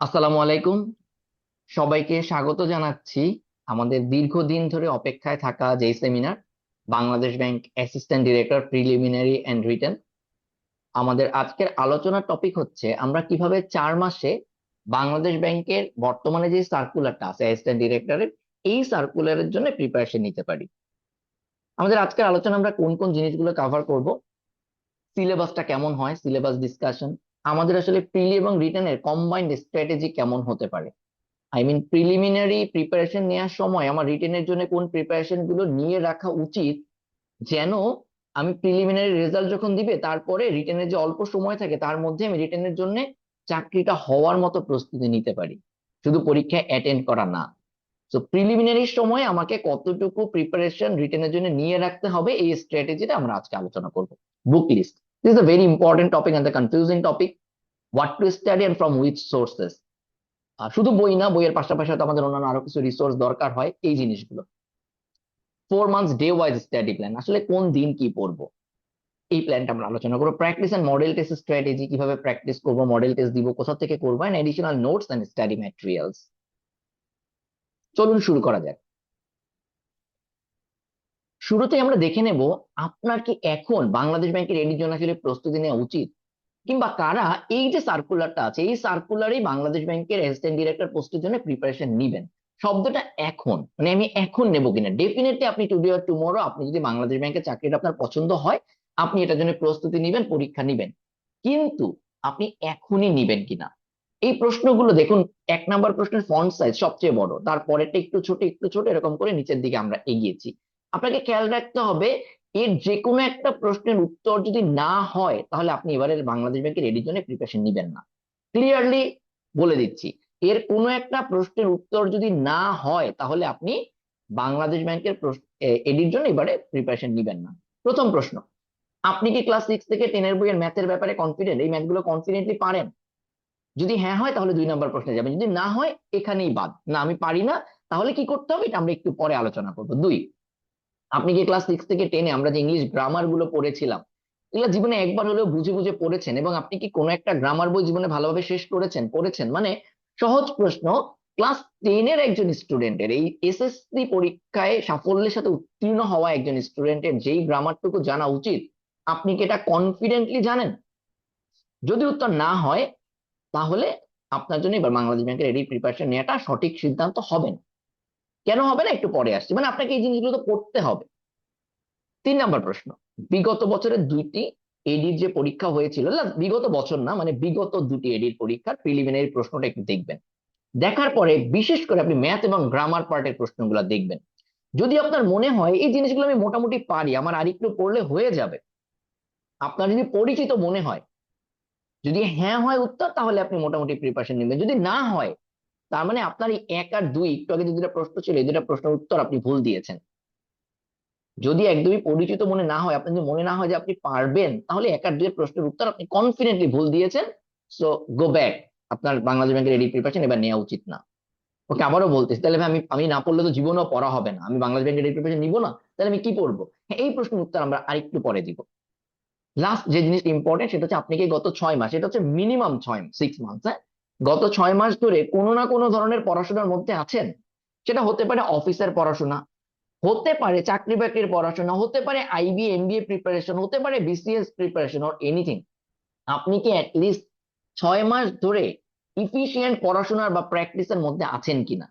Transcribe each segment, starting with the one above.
আসসালামু আলাইকুম। সবাইকে স্বাগত জানাচ্ছি আমাদের দীর্ঘদিন ধরে অপেক্ষায় থাকা যে seminar, Bangladesh bank assistant director preliminary and written. আমাদের আজকের আলোচনার টপিক হচ্ছে আমরা কিভাবে 4 মাসে বাংলাদেশ ব্যাংকের বর্তমানে যে সার্কুলারটা আছে অ্যাসিস্ট্যান্ট ডিরেক্টরের, এই সার্কুলারের জন্য প্রিপারেশন নিতে পারি। আমাদের আজকের আলোচনা আমরা কোন কোন জিনিসগুলো কভার করব, সিলেবাসটা কেমন হয়, সিলেবাস ডিসকাশন, আমাদের আসলে প্রিলি এবং রিটেনের কম্বাইন্ড স্ট্র্যাটেজি কেমন হতে পারে। প্রিলিমিনারি প্রিপারেশন নেওয়ার সময় আমার রিটেনের জন্য কোন প্রিপারেশন গুলো নিয়ে রাখা উচিত, যেন আমি প্রিলিমিনারি রেজাল্ট যখন দিবে তারপরে রিটেনের যে অল্প সময় থাকে তার মধ্যে আমি রিটেনের জন্য চাকরিটা হওয়ার মতো প্রস্তুতি নিতে পারি, শুধু পরীক্ষায় অ্যাটেন্ড করা না। তো প্রিলিমিনারি সময় আমাকে কতটুকু প্রিপারেশন রিটেনের জন্য নিয়ে রাখতে হবে, এই স্ট্র্যাটেজিটা আমরা আজকে আলোচনা করব। Book list is a very important topic and the confusing topic. What to study and from which sources. শুধু বই না, বইয়ের পাশাপাশি হয়তো আমাদের অন্যান্য আরো কিছু রিসোর্স দরকার হয়, এই জিনিসগুলো। 4 months day wise study plan, আসলে কোন দিন কি পড়বো, এই প্ল্যানটা আমরা আলোচনা করবো। Practice and model test strategy, কিভাবে প্র্যাকটিস করবো, মডেল টেস্ট দিব, কোথা থেকে করবো, and additional notes and study materials. চলুন শুরু করা যাক। শুরুতেই আমরা দেখে নেব আপনার কি এখন বাংলাদেশ ব্যাংকের এডির জন্য আসলে প্রস্তুতি নেওয়া উচিত, কিংবা কারা এই যে সার্কুলারটা আছে এই সার্কুলারেই বাংলাদেশ ব্যাংকের অ্যাসিস্ট্যান্ট ডিরেক্টর পোস্টের জন্য প্রিপারেশন নিবেন। শব্দটা এখন, মানে আমি এখন নেব কিনা, ডেফিনেটলি আপনি টুডে অর টুমরো, আপনি যদি বাংলাদেশ ব্যাংকের চাকরিটা আপনার পছন্দ হয়, আপনি এটার জন্য প্রস্তুতি নিবেন, পরীক্ষা নিবেন। কিন্তু আপনি এখনই নিবেন কিনা, এই প্রশ্নগুলো দেখুন। 1 নাম্বার প্রশ্নের ফন্ট সাইজ সবচেয়ে বড়, তারপরেরটা একটু ছোট একটু ছোট, এরকম করে নিচের দিকে আমরা এগিয়েছি। আপনাকে খেয়াল রাখতে হবে, এর যে কোনো একটা প্রশ্নের উত্তর যদি না হয় তাহলে আপনি এবারের বাংলাদেশ ব্যাংকের এডির জন্য প্রিপারেশন নিবেন না। ক্লিয়ারলি বলে দিচ্ছি, এর কোনো একটা প্রশ্নের উত্তর যদি না হয় তাহলে আপনি বাংলাদেশ ব্যাংকের এডির জন্য এবারে প্রিপারেশন নিবেন না। প্রথম প্রশ্ন, আপনি কি ক্লাস 6 থেকে 10 বইয়ের ম্যাথের ব্যাপারে কনফিডেন্ট, এই ম্যাথগুলো কনফিডেন্টলি পারেন? যদি হ্যাঁ হয় তাহলে 2 নম্বর প্রশ্নে যাবেন, যদি না হয় এখানেই বাদ, না আমি পারি না, তাহলে কি করতে হবে এটা আমরা একটু পরে আলোচনা করবো। দুই, আপনি কি ক্লাস 6 থেকে 10 আমরা যে ইংলিশ গ্রামার গুলো পড়েছিলাম, এগুলো জীবনে একবার হলেও বুঝে বুঝে পড়েছেন? এবং আপনি কি কোনো একটা গ্রামার বই জীবনে ভালোভাবে শেষ করেছেন? পড়েছেন মানে, সহজ প্রশ্ন, ক্লাস 10 একজন স্টুডেন্টের, এই এসএসসি পরীক্ষায় সাফল্যের সাথে উত্তীর্ণ হওয়া একজন স্টুডেন্টের যেই গ্রামারটুকু জানা উচিত, আপনি কি এটা কনফিডেন্টলি জানেন? যদি উত্তর না হয় তাহলে আপনার জন্য এবার বাংলাদেশ ব্যাংকের এডি প্রিপারেশন নেওয়াটা সঠিক সিদ্ধান্ত হবে না। কেন হবে না একটু পরে আসছি, মানে আপনাকে এই জিনিসগুলো তো পড়তে হবে। 3 নম্বর প্রশ্ন, বিগত বছরের 2টি এডির যে পরীক্ষা হয়েছিল, না বিগত বছর না, মানে বিগত 2টি এডির পরীক্ষার প্রিলিমিনারি প্রশ্নটা একটু দেখবেন। দেখার পরে বিশেষ করে আপনি ম্যাথ এবং গ্রামার পার্টের প্রশ্নগুলো দেখবেন। যদি আপনার মনে হয় এই জিনিসগুলো আমি মোটামুটি পারি, আমার আরেকটু পড়লে হয়ে যাবে, আপনার যদি পরিচিত মনে হয়, যদি হ্যাঁ হয় উত্তর, তাহলে আপনি মোটামুটি প্রিপারেশন নেবেন। যদি না হয়, তার মানে আপনার এই 1 আর 2, একটু আগে যে 2টা প্রশ্ন ছিল এই 2টা প্রশ্নের উত্তর আপনি ভুল দিয়েছেন। যদি একদমই পরিচিত মনে না হয়, আপনার যদি মনে না হয় যে আপনি পারবেন, তাহলে 1 আর 2 প্রশ্নের উত্তর আপনি কনফিডেন্টলি ভুল দিয়েছেন। সো গো ব্যাক, আপনার বাংলাদেশ ব্যাংকের রেডি প্রিপারেশন এবার নেওয়া উচিত না। ওকে, আবারও বলতেছি, তাহলে ভাই আমি আমি না পড়লে তো জীবনেও পড়া হবে না, আমি বাংলাদেশ ব্যাংকের রেডি প্রিপারেশন নিবো না, তাহলে আমি কি পড়বো? হ্যাঁ, এই প্রশ্নের উত্তর আমরা আরেকটু পরে দিব। লাস্ট যে জিনিসটা ইম্পর্টেন্ট সেটা হচ্ছে, আপনি কি গত 6 মাস, এটা হচ্ছে মিনিমাম 6 মান্থস, হ্যাঁ, গত 6 মাস ধরে কোনো না কোনো ধরনের পড়াশোনার মধ্যে আছেন? সেটা হতে পারে অফিসের পড়াশোনা, হতে পারে চাকরি বাকরির পড়াশোনা, হতে পারে আইবি এমবিএ প্রিপারেশন, হতে পারে বিসিএস প্রিপারেশন অর এনিথিং। আপনি কি অ্যাটলিস্ট 6 মাস ধরে ইফিশিয়েন্ট পড়াশোনার বা প্র্যাকটিসের মধ্যে আছেন কিনা?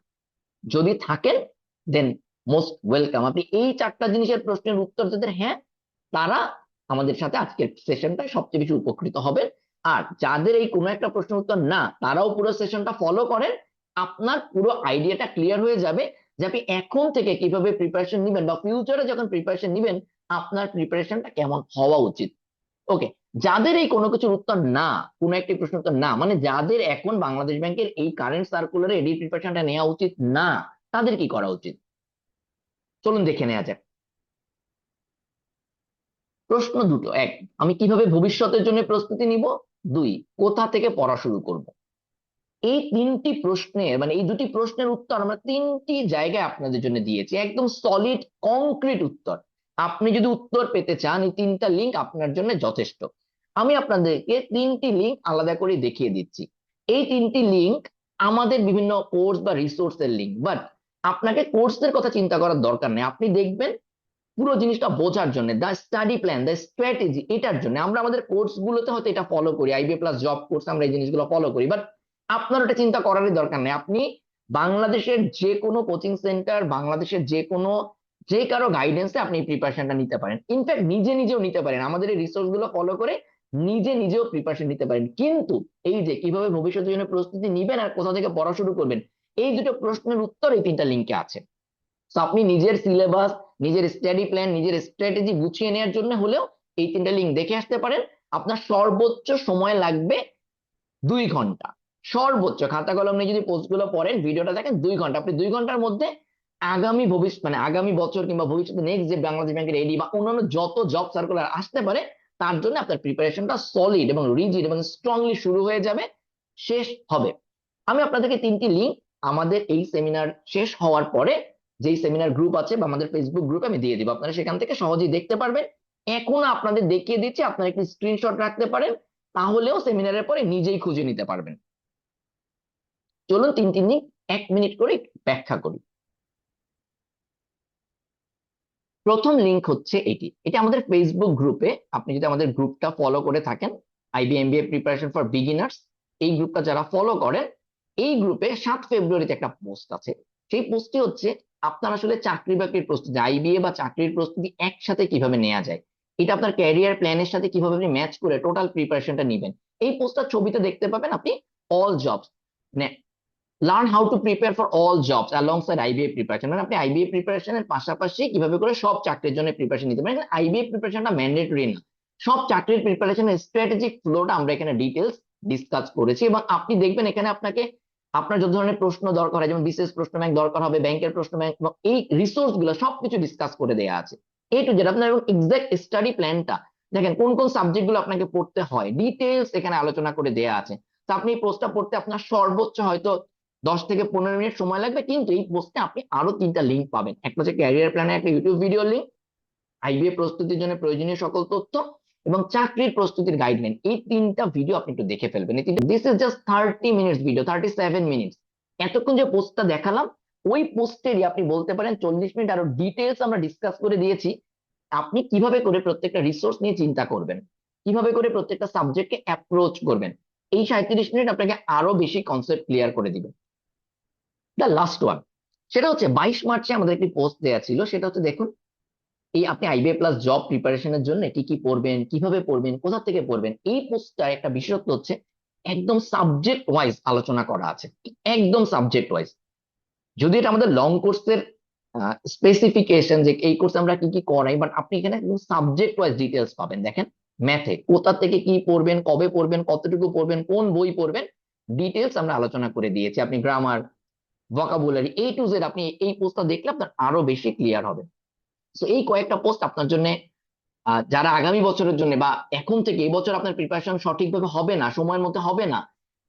যদি থাকেন, দেন মোস্ট ওয়েলকাম। আপনি এই 4টা জিনিসের প্রশ্নের উত্তর যাদের হ্যাঁ, তারা আমাদের সাথে আজকের সেশনটা সবচেয়ে বেশি উপকৃত হবেন। আর যাদের এই কোনো একটা প্রশ্নের উত্তর না, তারাও পুরো সেশনটা ফলো করেন, আপনার পুরো আইডিয়াটা ক্লিয়ার হয়ে যাবে যে আপনি এখন থেকে কিভাবে প্রিপারেশন নেবেন, বা ফিউচারে যখন প্রিপারেশন নেবেন আপনার প্রিপারেশনটা কেমন হওয়া উচিত। ওকে, যাদের এই কোনো কিছুর উত্তর না, কোনো একটি প্রশ্ন উত্তর না, মানে যাদের এখন বাংলাদেশ ব্যাংকের এই কারেন্ট সার্কুলারে এডি প্রিপারেশনটা নেওয়া উচিত না, তাদের কি করা উচিত, চলুন দেখে নেওয়া যাক। প্রশ্ন দুটো, এক, আমি কিভাবে ভবিষ্যতের জন্য প্রস্তুতি নিব, দুই, কোথা থেকে পড়া শুরু করব। এই 3টি প্রশ্নের, মানে এই 2টি প্রশ্নের উত্তর আমরা 3টি জায়গায় আপনাদের জন্য দিয়েছি, একদম সলিড কংক্রিট উত্তর। আপনি যদি উত্তর পেতে চান, এই 3টা লিঙ্ক আপনার জন্য যথেষ্ট। আমি আপনাদেরকে 3টি লিঙ্ক আলাদা করে দেখিয়ে দিচ্ছি। এই 3টি লিঙ্ক আমাদের বিভিন্ন কোর্স বা রিসোর্সের লিঙ্ক, বাট আপনাকে কোর্সের কথা চিন্তা করার দরকার নেই। আপনি দেখবেন পুরো জিনিসটা বোঝার জন্য the study plan, the strategy, এটার জন্য আমরা আমাদের কোর্স গুলোতে হয়তো এটা ফলো করি, আইবিএ প্লাস জব কোর্স আমরা এই জিনিসগুলো ফলো করি, বাট আপনার ওটা চিন্তা করারই দরকার নেই। আপনি বাংলাদেশের যে কোনো কোচিং সেন্টার, বাংলাদেশের যে কারো গাইডেন্সে আপনি এই প্রিপারেশনটা নিতে পারেন, ইনফ্যাক্ট নিজে নিজেও নিতে পারেন, আমাদের এই রিসোর্স গুলো ফলো করে নিজে নিজেও প্রিপারেশন নিতে পারেন। কিন্তু এই যে কিভাবে ভবিষ্যতের জন্য প্রস্তুতি নিবেন আর কোথা থেকে পড়া শুরু করবেন, এই দুটো প্রশ্নের উত্তর এই তিনটা লিঙ্কে আছে। তো আপনি নিজের সিলেবাস, নিজের স্টাডি প্ল্যান, নিজের স্ট্র্যাটেজি গুছিয়ে নেওয়ার জন্য হলেও এই তিনটা লিঙ্ক দেখে আসতে পারেন। আপনার সর্বোচ্চ সময় লাগবে 2 ঘন্টা, সর্বোচ্চ। খাতা কলম নিয়ে যদি পোস্টগুলো পড়েন, ভিডিওটা দেখেন, 2 ঘন্টা। আপনি 2 ঘন্টার মধ্যে আগামী ভবিষ্যৎ মানে আগামী বছর কিংবা ভবিষ্যতে নেক্সট যে বাংলাদেশ ব্যাংকের এডি বা অন্যান্য যত জব সার্কুলার আসতে পারে, তার জন্য আপনার প্রিপারেশনটা সলিড এবং রিজিড এবং স্ট্রংলি শুরু হয়ে যাবে, শেষ হবে। আমি আপনাদেরকে 3টি লিঙ্ক আমাদের এই সেমিনার শেষ হওয়ার পরে যেই সেমিনার গ্রুপ আছে বা আমাদের ফেসবুক গ্রুপে আমি দিয়ে দিব, আপনারা সেখান থেকে সহজেই দেখতে পারবেন। এখন আপনাদের দেখিয়ে দিচ্ছি, আপনারা একটি স্ক্রিনশট রাখতে পারেন, তাহলেও সেমিনারের পরে নিজেই খুঁজে নিতে পারবেন। চলুন 3টি লিঙ্ক 1 মিনিট করে ব্যাখ্যা করি। প্রথম লিঙ্ক হচ্ছে এটি আমাদের ফেসবুক গ্রুপে। আপনি যদি আমাদের গ্রুপটা ফলো করে থাকেন, IB MBA preparation for beginners, এই গ্রুপটা যারা ফলো করেন, এই গ্রুপে 7 ফেব্রুয়ারিতে একটা পোস্ট আছে। সেই পোস্টটি হচ্ছে আপনার আসলে চাকরি বাকরির প্রস্তুতি, আইবিএ বা চাকরির প্রস্তুতি একসাথে কিভাবে নেওয়া যায়, এটা আপনার ক্যারিয়ার প্ল্যানের সাথে কিভাবে আপনি ম্যাচ করে টোটাল প্রিপারেশনটা নিবেন। এই পোস্টটা ছবিতে দেখতে পাবেন আপনি, অল জবস মানে learn how to prepare for all jobs alongside IBA preparation, মানে আপনি আইবিএ প্রিপারেশনের পাশাপাশি কিভাবে করে সব চাকরির জন্য প্রিপারেশন নিতে পারেন। আইবিএ প্রিপারেশনটা ম্যান্ডেটরি না, সব চাকরির প্রিপারেশনের স্ট্র্যাটেজিক ফ্লোটা আমরা এখানে ডিটেলস ডিসকাস করেছি। এবং আপনি দেখবেন এখানে আপনার যত ধরনের প্রশ্ন দরকার হয়, যেমন বিশেষ প্রশ্ন ব্যাংক দরকার হবে, ব্যাংকের প্রশ্ন ব্যাংক, এই রিসোর্স গুলো সবকিছু ডিসকাস করে দেওয়া আছে যেটা আপনার এক্সাক্ট স্টাডি প্ল্যানটা দেখেন, কোন কোন সাবজেক্ট গুলো আপনাকে পড়তে হয়, ডিটেলস এখানে আলোচনা করে দেওয়া আছে। তো আপনি এই পোস্টটা পড়তে আপনার সর্বোচ্চ হয়তো 10 থেকে 15 মিনিট সময় লাগবে, কিন্তু এই পোস্টে আপনি আরো 3টা লিঙ্ক পাবেন। একটা হচ্ছে ক্যারিয়ার প্ল্যানের একটা ইউটিউব ভিডিও লিঙ্ক, আইবিএ প্রস্তুতির জন্য প্রয়োজনীয় সকল তথ্য এবং চাকরির প্রস্তুতির গাইডলাইন। এই 3টা ভিডিও আপনি একটু দেখে ফেলবেন। This is just 30 minutes video, 37 minutes. এতক্ষণ যে পোস্টটা দেখালাম, ওই পোস্টেরই আপনি বলতে পারেন 40 মিনিট আরো ডিটেলস আমরা ডিসকাস করে দিয়েছি। আপনি কিভাবে করে প্রত্যেকটা রিসোর্স নিয়ে চিন্তা করবেন, কিভাবে করে প্রত্যেকটা সাবজেক্টকে অ্যাপ্রোচ করবেন, এই 37 মিনিট আপনাকে আরো বেশি কনসেপ্ট ক্লিয়ার করে দিবে। দ্য লাস্ট ওয়ান, সেটা হচ্ছে 22 মার্চে আমাদের একটি পোস্ট দেওয়া ছিল, সেটা হচ্ছে দেখুন, এই আপনি আইবিএ প্লাস জব প্রিপারেশনের জন্য কি কি পড়বেন, কিভাবে পড়বেন, কোথা থেকে পড়বেন। এই পোস্টটার একটা বিশেষত্ব হচ্ছে একদম সাবজেক্ট ওয়াইজ আলোচনা করা আছে, একদম সাবজেক্ট ওয়াইজ। যদি এটা আমাদের লং কোর্সের স্পেসিফিকেশন যে এই কোর্সে আমরা কি কি করাই, বাট আপনি এখানে একদম সাবজেক্ট ওয়াইজ ডিটেলস পাবেন। দেখেন, ম্যাথে কোথা থেকে কি পড়বেন, কবে পড়বেন, কতটুকু পড়বেন, কোন বই পড়বেন, ডিটেলস আমরা আলোচনা করে দিয়েছি। আপনি grammar, vocabulary, A to Z আপনি এই পোস্টটা দেখলে আপনার আরো বেশি ক্লিয়ার হবে। তো এই কয়েকটা পোস্ট আপনার জন্য, যারা আগামী বছরের জন্য বা এখন থেকে এই বছর আপনার প্রিপারেশন সঠিকভাবে হবে না, সময়ের মধ্যে হবে না,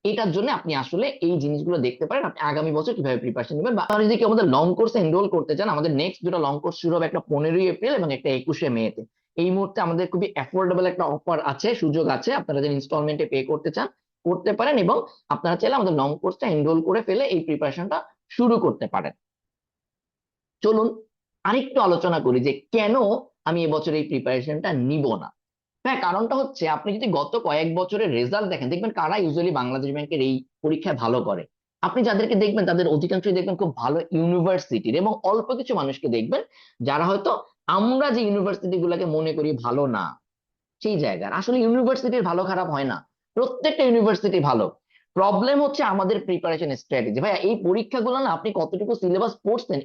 এটার জন্য আপনি আসলে এই জিনিসগুলো দেখতে পারেন, আপনি আগামী বছর কিভাবে প্রিপারেশন নেবেন। বা আপনি যদি কেউ আমাদের লং কোর্সে এনরোল করতে চান, আমাদের নেক্সট দুটো লং কোর্স শুরু হবে, একটা 15ই এপ্রিল এবং একটা 21শে মেতে। এই মুহূর্তে আমাদের খুবই অ্যাফোর্ডেবল একটা অফার আছে, সুযোগ আছে, আপনারা যদি ইনস্টলমেন্টে পে করতে চান করতে পারেন, এবং আপনারা চাইলে আমাদের লং কোর্সটা এনরোল করে ফেলে এই প্রিপারেশনটা শুরু করতে পারেন। চলুন আরেকটু আলোচনা করি যে কেন আমি এবছর এই প্রিপারেশনটা নিব না। হ্যাঁ, কারণটা হচ্ছে আপনি যদি গত কয়েক বছরের রেজাল্ট দেখেন, দেখবেন কারা ইউজুয়ালি বাংলাদেশ ব্যাংকের এই পরীক্ষায় ভালো করে। আপনি যাদেরকে দেখবেন তাদের অধিকাংশই দেখবেন খুব ভালো ইউনিভার্সিটির, এবং অল্প কিছু মানুষকে দেখবেন যারা হয়তো আমরা যে ইউনিভার্সিটি গুলাকে মনে করি ভালো না, সেই জায়গার। আসলে ইউনিভার্সিটির ভালো খারাপ হয় না, প্রত্যেকটা ইউনিভার্সিটি ভালো। প্রবলেম হচ্ছে আমাদের প্রিপারেশন স্ট্র্যাটেজি। ভাইয়া, এই পরীক্ষাগুলো না আপনি কতটুকু সিলেবাস পড়ছেন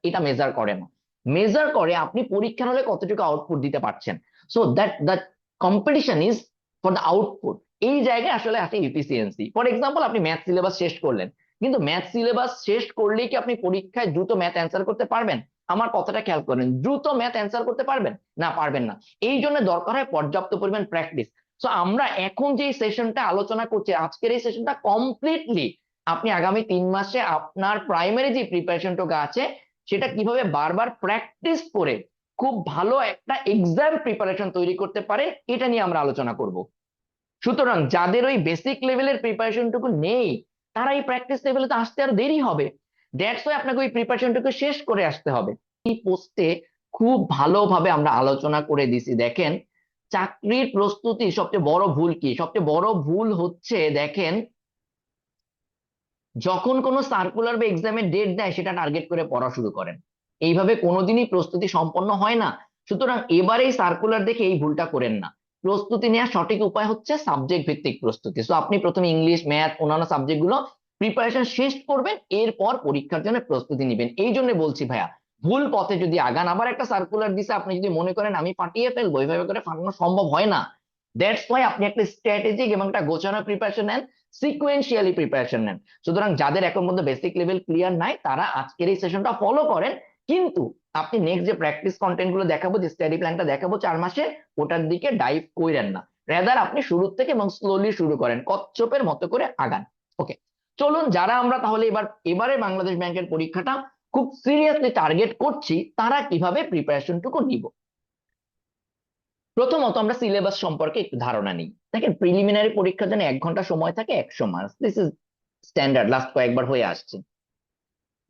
এটা মেজার করে না, মেজার করে আপনি পরীক্ষার হলে কতটুকু আউটপুট দিতে পারছেন। So that competition is for the output. এই জায়গায় আসলে আছে ইফিসিয়েন্সি। ফর এক্সাম্পল, আপনি ম্যাথ সিলেবাস শেষ করলেন, কিন্তু ম্যাথ সিলেবাস শেষ করলেই কি আপনি পরীক্ষায় দ্রুত ম্যাথ অ্যান্সার করতে পারবেন? আমার কথাটা খেয়াল করেন, দ্রুত ম্যাথ অ্যান্সার করতে পারবেন না? পারবেন না। এই জন্য দরকার হয় পর্যাপ্ত পরিমাণ প্র্যাকটিস। সো আমরা এখন যে সেশনটা আলোচনা করছি, আজকের এই সেশনটা কমপ্লিটলি আপনি আগামী 3 মাসে আপনার প্রাইমারি যে প্রিপারেশনটুকু আছে সেটা কিভাবে বারবার প্র্যাকটিস করে খুব ভালো একটা এক্সাম প্রিপারেশন তৈরি করতে পারে, এটা নিয়ে আমরা আলোচনা করব। সুতরাং যাদের ওই বেসিক লেভেলের প্রিপারেশনটুকু নেই, তারা এই প্র্যাকটিস লেভেলে তো আসতে আর দেরি হবে। দ্যাটস ওয়াই আপনাকে ওই প্রিপারেশনটুকু শেষ করে আসতে হবে। এই পোস্টে খুব ভালোভাবে আমরা আলোচনা করে দিছি। দেখেন, চাকরির প্রস্তুতি সবচেয়ে বড় ভুল কি? সবচেয়ে বড় ভুল হচ্ছে, দেখেন, যখন কোনো সার্কুলার বা এক্সামের ডেট দেয় সেটা টার্গেট করে পড়া শুরু করেন। এইভাবে কোনোদিনই প্রস্তুতি সম্পন্ন হয় না। সুতরাং এবারে এই সার্কুলার দেখে এই ভুলটা করেন না। প্রস্তুতি নেওয়ার সঠিক উপায় হচ্ছে সাবজেক্ট ভিত্তিক প্রস্তুতি। তো আপনি প্রথমে ইংলিশ, ম্যাথ, অন্যান্য সাবজেক্ট গুলো প্রিপারেশন শেষ করবেন, এরপর পরীক্ষার জন্য প্রস্তুতি নেবেন। এই জন্য বলছি ভাইয়া, ভুল পথে যদি আগান, আবার একটা সার্কুলার দিছে, আপনি যদি মনে করেন আমি ফাটিয়ে ফেলবো, এইভাবে করে ফাটানো সম্ভব হয় না। দ্যাটস ওয়াই আপনি একটা স্ট্র্যাটেজিক এবং একটা গোছানো প্রিপারেশন নেন, সিকুয়েন্সিয়ালি প্রিপারেশন নেন। সুতরাং যাদের এখন পর্যন্ত বেসিক লেভেল ক্লিয়ার নাই, তারা আজকের এই সেশনটা ফলো করেন। কিন্তু আপনি নেক্সট যে প্র্যাকটিস কন্টেন্ট গুলো দেখাবো, যে স্টাডি প্ল্যানটা দেখাবো 4 মাসে, ওটার দিকে ডাইভ কইরেন না। রেদার আপনি শুরু থেকে এবং স্লোলি শুরু করেন, কচ্ছপের মতো করে আগান। ওকে, চলুন, যারা আমরা তাহলে এবারে বাংলাদেশ ব্যাংকের পরীক্ষাটা খুব সিরিয়াসলি টার্গেট করছি, তারা কিভাবে প্রিপারেশনটুকু নিব। প্রথমত আমরা সিলেবাস সম্পর্কে একটু ধারণা নিই। দেখেন, প্রিলিমিনারি পরীক্ষার জন্য 1 ঘন্টা সময় থাকে, 100 marks, this is standard, last কয়েকবার হয়ে আসছে।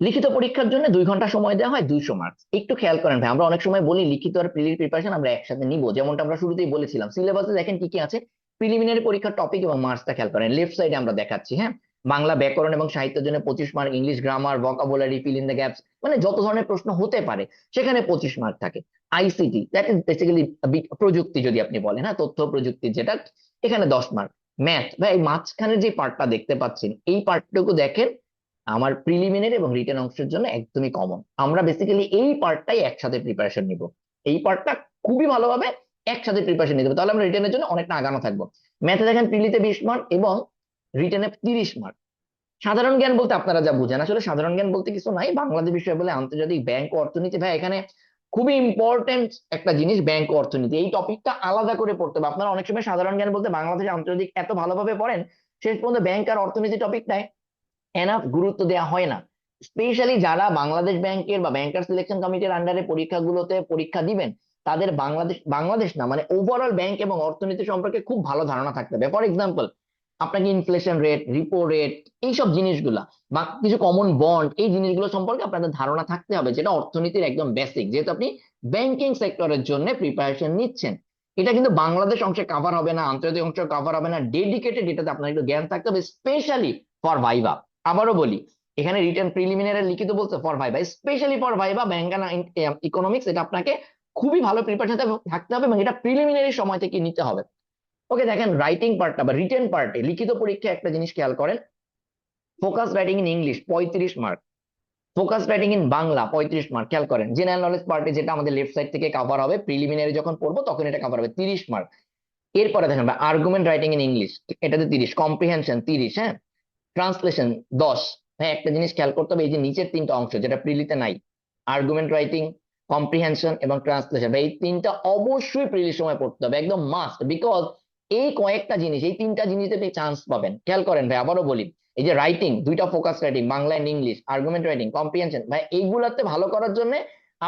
লিখিত পরীক্ষার জন্য 2 ঘন্টা সময় দেওয়া হয়, 200 মার্কস। একটু খেয়াল করেন ভাই, আমরা অনেক সময় বলি লিখিত আর প্রিলির প্রিপারেশন আমরা একসাথে নিব, যেমনটা আমরা শুরুতেই বলেছিলাম। সিলেবাসে দেখেন কি কি আছে, প্রিলিমিনারি পরীক্ষার টপিক এবং মার্কসটা খেয়াল করেন, লেফট সাইডে আমরা দেখাচ্ছি। হ্যাঁ, বাংলা ব্যাকরণ এবং সাহিত্যের জন্য 25 mark, English grammar, vocabulary, fill in the gaps, মানে যত ধরনের প্রশ্ন হতে পারে সেখানে 25 মার্ক থাকে। আইসিটি, দ্যাট ইজ বেসিক্যালি প্রযুক্তি যদি আপনি বলেন, হ্যাঁ, তথ্য প্রযুক্তি যেটা, এখানে 10 মার্ক। ম্যাথ, ভাই এই মাঝখানে যে পার্টটা দেখতে পাচ্ছেন, এই পার্টটুকু দেখেন, আমার প্রিলিমিনারি এবং রিটেন অংশের জন্য একদমই কমন। আমরা বেসিক্যালি এই পার্টটাই একসাথে প্রিপারেশন নিব, এই পার্টটা খুবই ভালোভাবে একসাথে প্রিপারেশন নিতে হবে, তাহলে আমরা রিটেনের জন্য অনেকটা আগানো থাকবো। ম্যাথে দেখেন প্রিলিতে 20 মার্ক এবং রিটেনে 30 মার্ক। সাধারণ জ্ঞান বলতে আপনারা যা বুঝেন, আসলে সাধারণ জ্ঞান বলতে কিছু নাই, বাংলাদেশ বিষয় বলে আন্তর্জাতিক ব্যাংক ও অর্থনীতি, ভাই এখানে খুবই ইম্পর্টেন্ট একটা জিনিস, ব্যাংক ও অর্থনীতি, এই টপিকটা আলাদা করে পড়তে হবে। আপনারা অনেক সময় সাধারণ জ্ঞান বলতে বাংলাদেশ আন্তর্জাতিক এত ভালোভাবে পড়েন, শেষ পর্যন্ত ব্যাংক আর অর্থনীতি টপিকটায় এনাফ গুরুত্ব দেওয়া হয় না। স্পেশালি যারা বাংলাদেশ ব্যাংকের বা ব্যাংকার সিলেকশন কমিটির আন্ডারে পরীক্ষাগুলোতে পরীক্ষা দিবেন, তাদের বাংলাদেশ বাংলাদেশ না, মানে ওভারঅল ব্যাংক এবং অর্থনীতি সম্পর্কে খুব ভালো ধারণা থাকতে হবে। ফর এক্সাম্পল, আপনাকে ইনফ্লেশন রেট, রিপো রেট, এইসব জিনিসগুলা বা কিছু কমন বন্ড, এই জিনিসগুলো সম্পর্কে আপনাদের ধারণা থাকতে হবে, যেটা অর্থনীতির একদম বেসিক, যেহেতু আপনি ব্যাংকিং সেক্টরের জন্য প্রিপারেশন নিচ্ছেন। এটা কিন্তু বাংলাদেশ অংশে কাভার হবে না, আন্তর্জাতিক অংশে কাভার হবে না, ডেডিকেটেড এটাতে আপনার একটু জ্ঞান থাকতে হবে, স্পেশালি ফর ভাইভা। আবারও বলি, এখানে রিটেন প্রিলিমিনারি লিখিত বলছে, for viva, specially for viva bank and economics, এটা আপনাকে খুবই ভালো প্রিপারেশন থাকতে হবে এবং এটা প্রিলিমিনারি সময় থেকে নিতে হবে। ওকে, দেখেন রাইটিং পার্টটা বা রিটেন পার্টে, লিখিত পরীক্ষায় একটা জিনিস খেয়াল করেন, focus writing in English 35 mark, focus writing in Bangla 35 mark. খেয়াল করেন, জেনারেল নলেজ পার্টে যেটা আমাদের লেফট সাইড থেকে কাভার হবে, প্রিলিমিনারি যখন পড়বো তখন এটা কাভার হবে, 30 মার্ক। এরপরে দেখেন আর্গুমেন্ট রাইটিং ইন ইংলিশ, এটাতে 30, কম্প্রিহেনশন 30, হ্যাঁ, ট্রান্সলেশন 10। হ্যাঁ, একটা জিনিস খেয়াল করতে হবে, এই যে নিচের 3টা অংশ যেটা প্রিলিতে নাই, আর্গুমেন্ট রাইটিং, কম্প্রিহেনশন এবং ট্রান্সলেশন, এই 3টা অবশ্যই প্রিলির সময় পড়তে হবে, একদম মাস্ট, বিকজ এই কয়েকটা জিনিস, এই 3টা জিনিসে আপনি চান্স পাবেন। খেয়াল করেন ভাই, আবারও বলি, এই যে রাইটিং, 2টা focus writing, Bangla and English, argument writing, comprehension, ভাই এইগুলাতে ভালো করার জন্য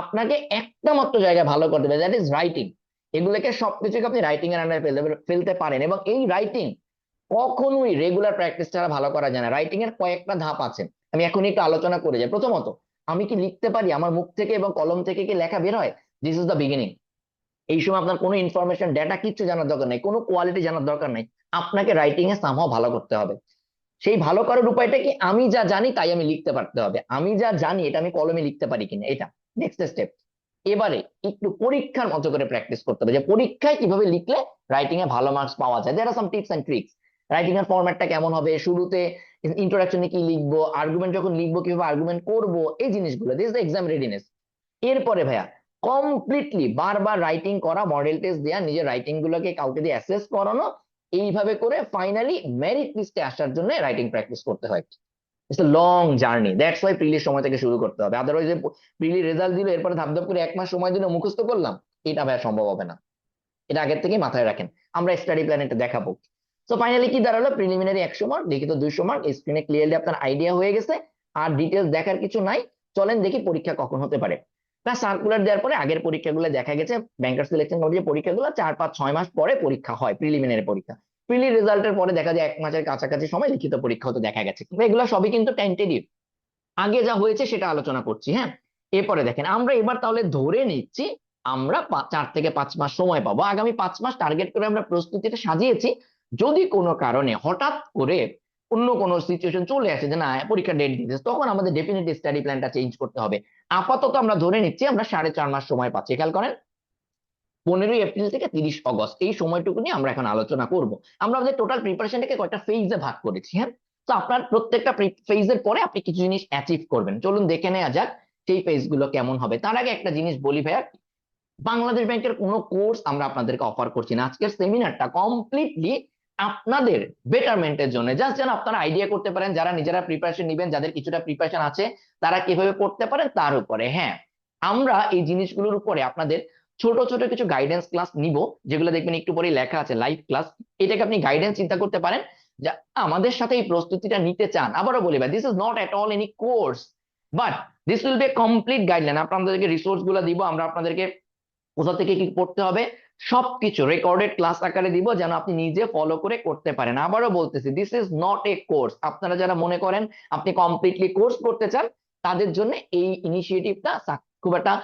আপনাকে একটা মাত্র জায়গায় ভালো করতে হবে, দ্যাট ইজ রাইটিং। এগুলোকে সবকিছুকে আপনি রাইটিং এর আন্ডারে ফেলতে পারেন, এবং এই রাইটিং কখনোই রেগুলার প্র্যাকটিস ছাড়া ভালো করা যায় না। রাইটিং এর কয়েকটা ধাপ আছে, আমি এখন একটু আলোচনা করে যাই। প্রথমত, আমি কি লিখতে পারি? আমার মুখ থেকে এবং কলম থেকে কি লেখা বের হয়? This is the beginning. এই সময় আপনার কোনো ইনফরমেশন, ডেটা কিচ্ছু জানার দরকার নাই, কোনো কোয়ালিটি জানার দরকার নাই, আপনাকে রাইটিং এ সামহাও ভালো করতে হবে। সেই ভালো করার উপায়টা কি? আমি যা জানি তাই আমি লিখতে পারতে হবে, আমি যা জানি এটা আমি কলমে লিখতে পারি কিনা, এটা নেক্সট স্টেপ। এবারে একটু পরীক্ষার মতো করে প্র্যাকটিস করতে হবে, যে পরীক্ষায় কিভাবে লিখলে রাইটিং এ ভালো মার্কস পাওয়া যায়। There are some tips and tricks. Writing এর ফরম্যাটটা কেমন হবে, শুরুতে ইন্ট্রোডাকশনে কি লিখবো, আর্গুমেন্ট যখন লিখবো কিভাবে আর্গুমেন্ট করব, এই জিনিসগুলো, this is the exam readiness. এরপরে ভাইয়া কমপ্লিটলি বারবার রাইটিং করা, মডেল টেস্ট দেওয়া, নিজের রাইটিং গুলোকে কাউকে দিয়ে অ্যাসেস করানো, এইভাবে করে ফাইনালি মেরিট লিস্টে আসার জন্য রাইটিং প্র্যাকটিস করতে হয়। It's a long journey, that's why প্রিলির সময় থেকে শুরু করতে হবে। আদারওয়াইজ প্রিলি রেজাল্ট দিল, এরপরে ধাপ করে 1 মাস সময় দিলে মুখস্থ করলাম, এটা ভাই সম্ভব হবে না। এটা আগের থেকেই মাথায় রাখেন, আমরা স্টাডি প্ল্যান এটা দেখাবো। তো ফাইনালি কি দাঁড়ালো, প্রিলিমিনারি 100 মার্ক, লিখিত 200 মার্ক। স্ক্রিনে ক্লিয়ারলি আপনার আইডিয়া হয়ে গেছে, আর ডিটেলস দেখার কিছু নাই। চলেন দেখি পরীক্ষা কখন হতে পারে। না, সার্কুলার দেওয়ার পরে আগের পরীক্ষাগুলো দেখা গেছে, ব্যাংকার সিলেকশন কমিটির পরীক্ষাগুলো 4, 5, 6 মাস পরে পরীক্ষা হয়, প্রিলিমিনারি পরীক্ষা। প্রিলি রেজাল্টের পরে দেখা যায় 1 মাসের কাছাকাছি সময় লিখিত পরীক্ষা হতে দেখা গেছে, কিন্তু এগুলো সবই কিন্তু টেন্টেটিভ, আগে যা হয়েছে সেটা আলোচনা করছি। হ্যাঁ, এরপরে দেখেন আমরা এবার তাহলে ধরে নিচ্ছি আমরা 4 থেকে 5 মাস সময় পাবো, আগামী 5 মাস টার্গেট করে আমরা প্রস্তুতিটা সাজিয়েছি। যদি কোনো কারণে হঠাৎ করে অন্য কোনো সিচুয়েশন চলে আসে যে না পরীক্ষা ডেট দিতেছে, তখন আমাদের ডেফিনেটলি স্টাডি প্ল্যানটা চেঞ্জ করতে হবে। আপাতত আমরা ধরে নিচ্ছি আমরা 4.5 মাস সময় পাচ্ছি। খেয়াল করেন, 15 এপ্রিল থেকে 30 অগস্ট এই সময়টুকু নিয়ে আমরা এখন আলোচনা করব। আমরা আমাদের টোটাল প্রিপারেশনটাকে কয়েকটা ফেজে ভাগ করেছি। হ্যাঁ, তো আপনার প্রত্যেকটা ফেজের পরে আপনি কিছু জিনিস অ্যাচিভ করবেন, চলুন দেখে নেওয়া যাক সেই ফেজ গুলো কেমন হবে। তার আগে একটা জিনিস বলি ভাইয়া, বাংলাদেশ ব্যাংকের কোনো কোর্স আমরা আপনাদেরকে অফার করছি না। আজকের সেমিনারটা কমপ্লিটলি আপনাদের বেটারমেন্টের জন্য, জাস্ট যেন আপনারা আইডিয়া করতে পারেন, যারা নিজেরা প্রিপারেশন নেবেন, যাদের কিছুটা প্রিপারেশন আছে, তারা কিভাবে করতে পারেন তার উপরে। হ্যাঁ, আমরা এই জিনিসগুলোর উপরে আপনাদের ছোট ছোট কিছু গাইডেন্স ক্লাস নিব, যেগুলো দেখবেন একটু পরে লেখা আছে লাইভ ক্লাস। এটাকে আপনি গাইডেন্স চিন্তা করতে পারেন, যা আমাদের সাথে এই প্রস্তুতিটা নিতে চান। আবারও বলি ভাই, this is not at all any course, but this will be A complete guideline. আপনাদেরকে রিসোর্স গুলো দিব, আমরা আপনাদেরকে কোথা থেকে কি পড়তে হবে সবকিছু রেকর্ডেড ক্লাস আকারে দিব, যেন আপনি নিজে ফলো করে করতে পারেন। আবারও বলতেছি, this is not a course. আপনারা যারা মনে করেন আপনি কমপ্লিটলি কোর্স করতে চান, তাদের জন্য এই ইনিশিয়েটিভটা খুব একটা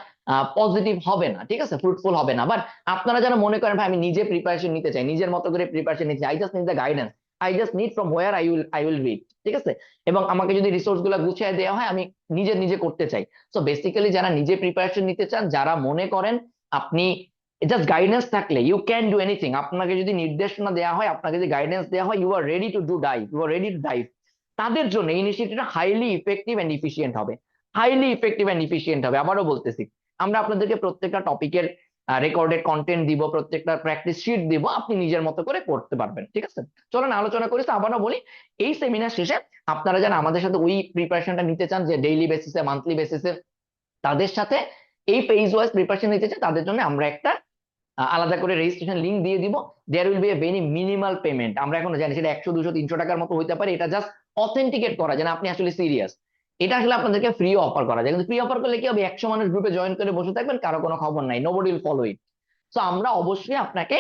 পজিটিভ হবে না, ঠিক আছে, ফ্রুটফুল হবে না। বাট আপনারা যারা মনে করেন ভাই আমি নিজে প্রিপারেশন নিতে চাই, নিজের মতো করে প্রিপারেশন নিতে চাই, I just need the guidance, I just need from where I will read, ঠিক আছে, এবং আমাকে যদি রিসোর্স গুলো গুছিয়ে দেওয়া হয় আমি নিজে নিজে করতে চাই। সো বেসিক্যালি যারা নিজে প্রিপারেশন নিতে চান, যারা মনে করেন আপনি জাস্ট গাইডেন্স থাকলে ইউ ক্যান ডু এনিথিং, আপনাকে যদি নির্দেশনা দেওয়া হয়, আপনাকে যদি গাইডেন্স দেওয়া হয়, you are ready to do dive, you are ready to dive, তাদের জন্য এই ইনিশিয়েটিভটা হাইলি ইফেক্টিভ এন্ড ইফিসিয়েন্ট হবে, হাইলি ইফেক্টিভ এন্ড ইফিসিয়েন্ট হবে। আবারও বলতেছি, আমরা আপনাদেরকে প্রত্যেকটা টপিকের রেকর্ডেড কন্টেন্ট দিব, প্রত্যেকটা প্র্যাকটিস শিট দিব, আপনি নিজের মতো করে করতে পারবেন, ঠিক আছে। চলুন আলোচনা করি। তো আবারও বলি, এই সেমিনার শেষে আপনারা যারা আমাদের সাথে ওই প্রিপারেশনটা নিতে চান, যে ডেইলি বেসিসে মান্থলি বেসিসে তাদের সাথে এই ফেজ ওয়াইজ প্রিপারেশন নিতে চান, তাদের জন্য আমরা একটা আলাদা করে রেজিস্ট্রেশন লিংক দিয়ে দিব। There will be a very minimal payment. আমরা এখন জানি সেটা 100 200 300 টাকার মতো হইতে পারে, এটা জাস্ট অথেন্টিকেট করা যেন আপনি আসলে সিরিয়াস। এটা আসলে আপনাদেরকে ফ্রি অফার করা যায়, কিন্তু ফ্রি অফার করলে কি হবে, 100 মানুষ গ্রুপে জয়েন করে বসে থাকবেন, কারো কোনো খবর নাই, নোবডি উইল ফলো ইট। তো আমরা অবশ্যই আপনাকে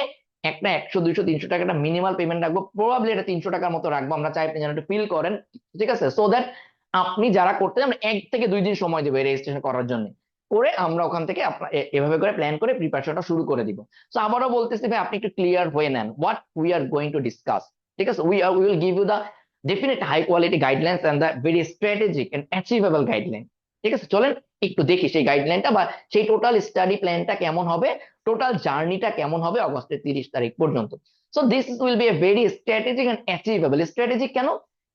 একটা 100 200 300 টাকা মিনিমাল পেমেন্ট রাখবো, প্রবাবলি এটা 300 টাকার মতো রাখবো, আমরা চাই আপনি যেন একটু ফিল করেন, ঠিক আছে, সো দ্যাট আপনি যারা করতে চান, আমরা 1 থেকে 2 দিন সময় দেবো রেজিস্ট্রেশন করার জন্য, করে আমরা ওখান থেকে এভাবে করে প্ল্যান করে প্রিপারেশনটা শুরু করে দিব। তো আবারও বলতেছি ভাই, আপনি একটু ক্লিয়ার হয়ে নেন what we are going to discuss, ঠিক আছে। We will give you the definite high quality guidelines and the very strategic and achievable guideline, ঠিক আছে। চলেন একটু দেখি সেই গাইডলাইনটা বা সেই টোটাল স্টাডি প্ল্যানটা কেমন হবে, টোটাল জার্নিটা কেমন হবে অগস্টের 30 তারিখ পর্যন্ত। So this will be a very strategic and achievable. Strategic কেন,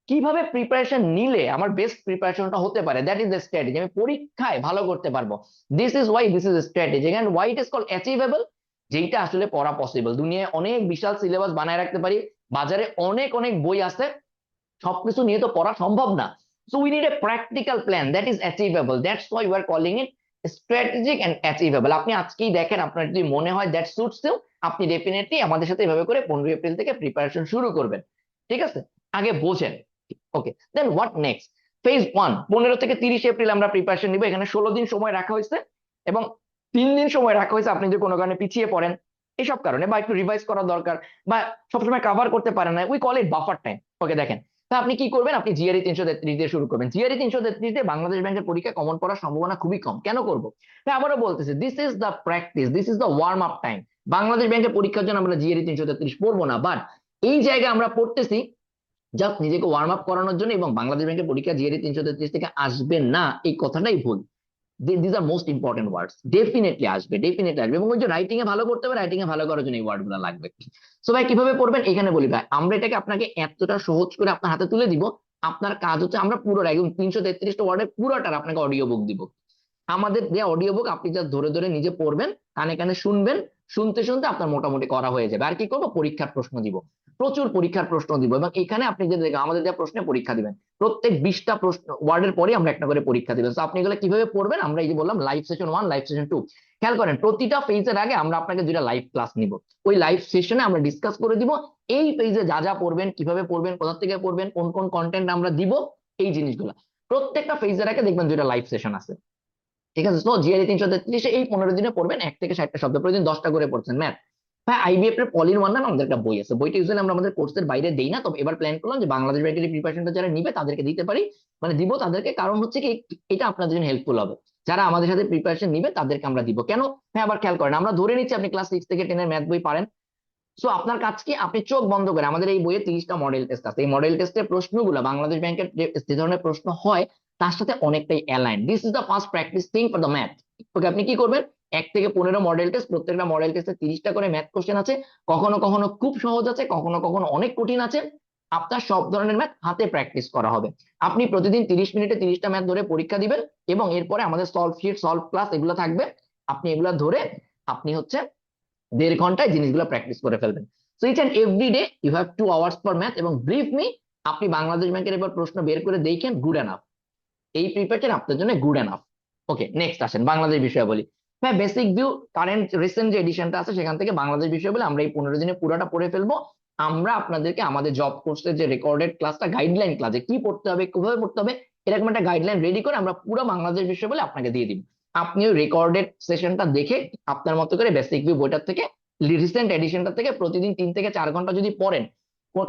কিভাবে প্রিপারেশন নিলে আমার বেস্ট প্রিপারেশনটা হতে পারে, দ্যাট ইজ দ্য স্ট্র্যাটেজি, আমি পরীক্ষায় ভালো করতে পারবো। This is why this is strategic and why it is called achievable. যেইটা আসলে পড়া পসিবল, দুনিয়ায় অনেক বিশাল সিলেবাস বানায় রাখতে পারি, বাজারে অনেক অনেক বই আছে, সবকিছু নিয়ে তো পড়া সম্ভব না। So we need a practical plan that is achievable, that's why you are calling it strategic and achievable. আপনি আজকেই দেখেন, আপনার যদি মনে হয় দ্যাট সুটস ইউ, আপনি ডেফিনেটলি আমাদের সাথে এভাবে করে 15 এপ্রিল থেকে প্রিপারেশন শুরু করবেন, ঠিক আছে। আগে বোঝেন, ওকে, দেন হোয়াট নেক্সট। ফেজ 1 15 থেকে 30 এপ্রিল আমরা প্রিপারেশন নিব। এখানে 16 দিন সময় রাখা হয়েছে এবং 3 দিন সময় রাখা হয়েছে আপনি যদি কোনো কারণে পিছিয়ে পড়েন, এসব কারণে, বা একটু রিভাইজ করা দরকার, বা সবসময় কভার করতে পারেন না, we call it buffer time. Okay, দেখেন, তা আপনি কি করবেন, আপনি জিআরই 333 দিয়ে শুরু করবেন। জিআরই 333 দিয়ে বাংলাদেশ ব্যাংকের পরীক্ষায় কমন পড়ার সম্ভাবনা খুবই কম। কেন করবো, তাই আবারও বলতেছি, this is the practice, this is the warm up time. Bangladesh ব্যাংকের পরীক্ষার জন্য আমরা জিআরই 333 পড়বো না, বাট এই জায়গায় আমরা পড়তেছি জাস্ট নিজেকে ওয়ার্ম আপ করানোর জন্য। এবং বাংলাদেশ ব্যাংকের পরীক্ষা জিআরই 333 থেকে আসবে না, এই কথাটাই ভুল। This are most important words, definitely আসবে, ডেফিনেটলি আসবে, এবং ওই যে রাইটিং এ ভালো করতে হবে, রাইটিং এ ভালো করার জন্য এই ওয়ার্ড গুলো লাগবে। সো ভাই কিভাবে পড়বেন এখানে বলি ভাই, আমরা এটাকে আপনাকে এতটা সহজ করে আপনার হাতে তুলে দিব। আপনার কাজ হচ্ছে, আমরা পুরোটা একদম 333টা ওয়ার্ডের পুরোটার আপনাকে অডিও বুক দিব। আমাদের দেওয়া অডিও বুক আপনি জাস্ট ধরে ধরে নিজে পড়বেন, কানে কানে শুনবেন, শুনতে শুনতে আপনার মোটামুটি করা হয়ে যাবে। আর কি করবো, পরীক্ষার প্রশ্ন দিব, প্রচুর পরীক্ষার প্রশ্ন দিব, এবং এখানে আপনি যে আমাদের দেওয়া প্রশ্নে পরীক্ষা দিবেন, প্রত্যেক 20টা প্রশ্ন ওয়ার্ডের পরে আমরা একটা করে পরীক্ষা দিবেন। তো আপনি এগুলো কিভাবে পড়বেন, আমরা এই যে বললাম লাইভ সেশন 1, লাইভ সেশন 2, খেয়াল করেন প্রতিটা ফেজের আগে আমরা আপনাকে 2টা লাইভ ক্লাস নিব। ওই লাইভ সেশনে আমরা ডিসকাস করে দিব এই পেজে যা যা পড়বেন, কিভাবে পড়বেন, কোথা থেকে পড়বেন, কোন কোন কন্টেন্ট আমরা দিব, এই জিনিসগুলো প্রত্যেকটা ফেজের আগে দেখবেন 2টা লাইভ সেশন আছে, ঠিক আছে। তো জিআরই 333 এই 15 দিনে পড়বেন 1 থেকে 60টা শব্দ, প্রতিদিন 10টা করে পড়ছেন ম্যাথ, হ্যাঁ, আইবিএফ এর পলির ওয়ান নামে আমাদের একটা বই আছে, বইটা ইউজুয়ালি আমরা আমাদের কোর্সের বাইরে দেই না, তবে এবার প্ল্যান করলাম যে বাংলাদেশ ব্যাংকের প্রিপারেশনটা যারা নিবে তাদেরকে দিতে পারি, মানে দিব তাদেরকে, কারণ হচ্ছে কি এটা আপনাদের জন্য হেল্পফুল হবে। যারা আমাদের সাথে প্রিপারেশন নিবে তাদেরকে আমরা দিব কেন? হ্যাঁ, আবার খেয়াল করেন, আমরা ধরে নিচ্ছি আপনি ক্লাস 6 থেকে 10 এর ম্যাথ বই পারেন। সো আপনার কাজ কি, আপনি চোখ বন্ধ করে, আমাদের এই বইয়ে 30টা মডেল টেস্ট আছে, এই মডেল টেস্টের প্রশ্নগুলো বাংলাদেশ ব্যাংকের যে ধরনের প্রশ্ন হয় তার সাথে অনেকটাই align. This is the first practice thing for the math. Okay, আপনি কি করবেন, 1 থেকে 15 মডেল টেস্ট, প্রত্যেকটা মডেল টেস্টে 30টা করে ম্যাথ কোশ্চেন আছে, কখনো কখনো খুব সহজ আছে, কখনো কখনো অনেক কঠিন আছে। আপনার সব ধরনের ম্যাথ হাতে প্র্যাকটিস করা হবে। আপনি প্রতিদিন 30 মিনিটে 30টা ম্যাথ ধরে পরীক্ষা দিবেন, এবং এরপরে আমাদের সলভ শিট, সলভ ক্লাস এগুলো থাকবে, আপনি এগুলো ধরে আপনি হচ্ছে 1.5 ঘন্টায় জিনিসগুলো প্র্যাকটিস করে ফেলবেন। So each and every day you have 2 hours for math, এবং বিলিভ মি, আপনি বাংলাদেশ ব্যাংকের এবার প্রশ্ন বের করে দেখেন, গুড এনাফ, এই প্রিপারেশন আপনার জন্য গুড এনাফ। ওকে, নেক্সট আসেন বাংলাদেশ বিষয় বলি। হ্যাঁ, বেসিক ভিউ কারেন্ট রিসেন্ট যে এডিশনটা আছে সেখান থেকে বাংলাদেশ বিষয় বলে আমরা এই 15 দিনে পুরোটা পড়ে ফেলবো। আমরা আপনাদেরকে আমাদের জব কোর্সের যে রেকর্ডেড ক্লাসটা, গাইডলাইন ক্লাসে কি পড়তে হবে কিভাবে পড়তে হবে এরকম একটা গাইডলাইন রেডি করে আমরা পুরো বাংলাদেশ বিষয় বলে আপনাকে দিয়ে দিব। আপনি ওই রেকর্ডেড সেশনটা দেখে আপনার মতো করে বেসিক ভিউ বইটার থেকে, রিসেন্ট এডিশনটা থেকে প্রতিদিন 3 থেকে 4 ঘন্টা যদি পড়েন,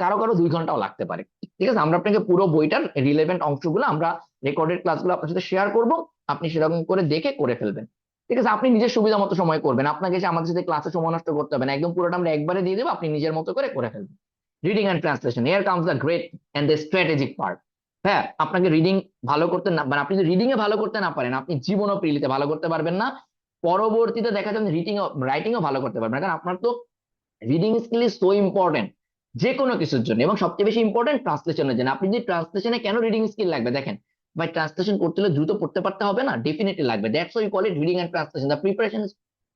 কারো কারো 2 ঘন্টাও লাগতে পারে। ঠিক আছে, আমরা আপনাকে পুরো বইটার রিলেভেন্ট অংশগুলো আমরা রেকর্ডেড ক্লাসগুলো আপনার সাথে শেয়ার করব, আপনি সেরকম করে দেখে করে ফেলবেন। ঠিক আছে, আপনি নিজের সুবিধা মতো সময় করবেন, আপনাকে এসে আমাদের সাথে ক্লাসে সময় নষ্ট করতে হবে না, একদম পুরোটা আমরা একবারে দিয়ে দেবো, আপনি নিজের মতো করে করে ফেলবেন। Reading and translation, here comes the great and the strategic part. হ্যাঁ, আপনাকে রিডিং ভালো করতে না, মানে আপনি যদি রিডিং এ ভালো করতে না পারেন, আপনি জীবনও প্রিলিতে ভালো করতে পারবেন না, পরবর্তীতে দেখা যাবে রিডিং রাইটিংও ভালো করতে পারবেন না, কারণ আপনার তো reading skill is so important যে কোনো কিছুর জন্য, এবং সবচেয়ে বেশি ইম্পর্টেন্ট ট্রান্সলেশনের জন্য। আপনি যদি ট্রান্সলেশনে কেন রিডিং স্কিল লাগবে দেখেন, ভাই ট্রান্সলেশন করতে হলে দ্রুত পড়তে পারতে হবে না, ডেফিনেটলি লাগবে, that's why call it reading and translation, the preparation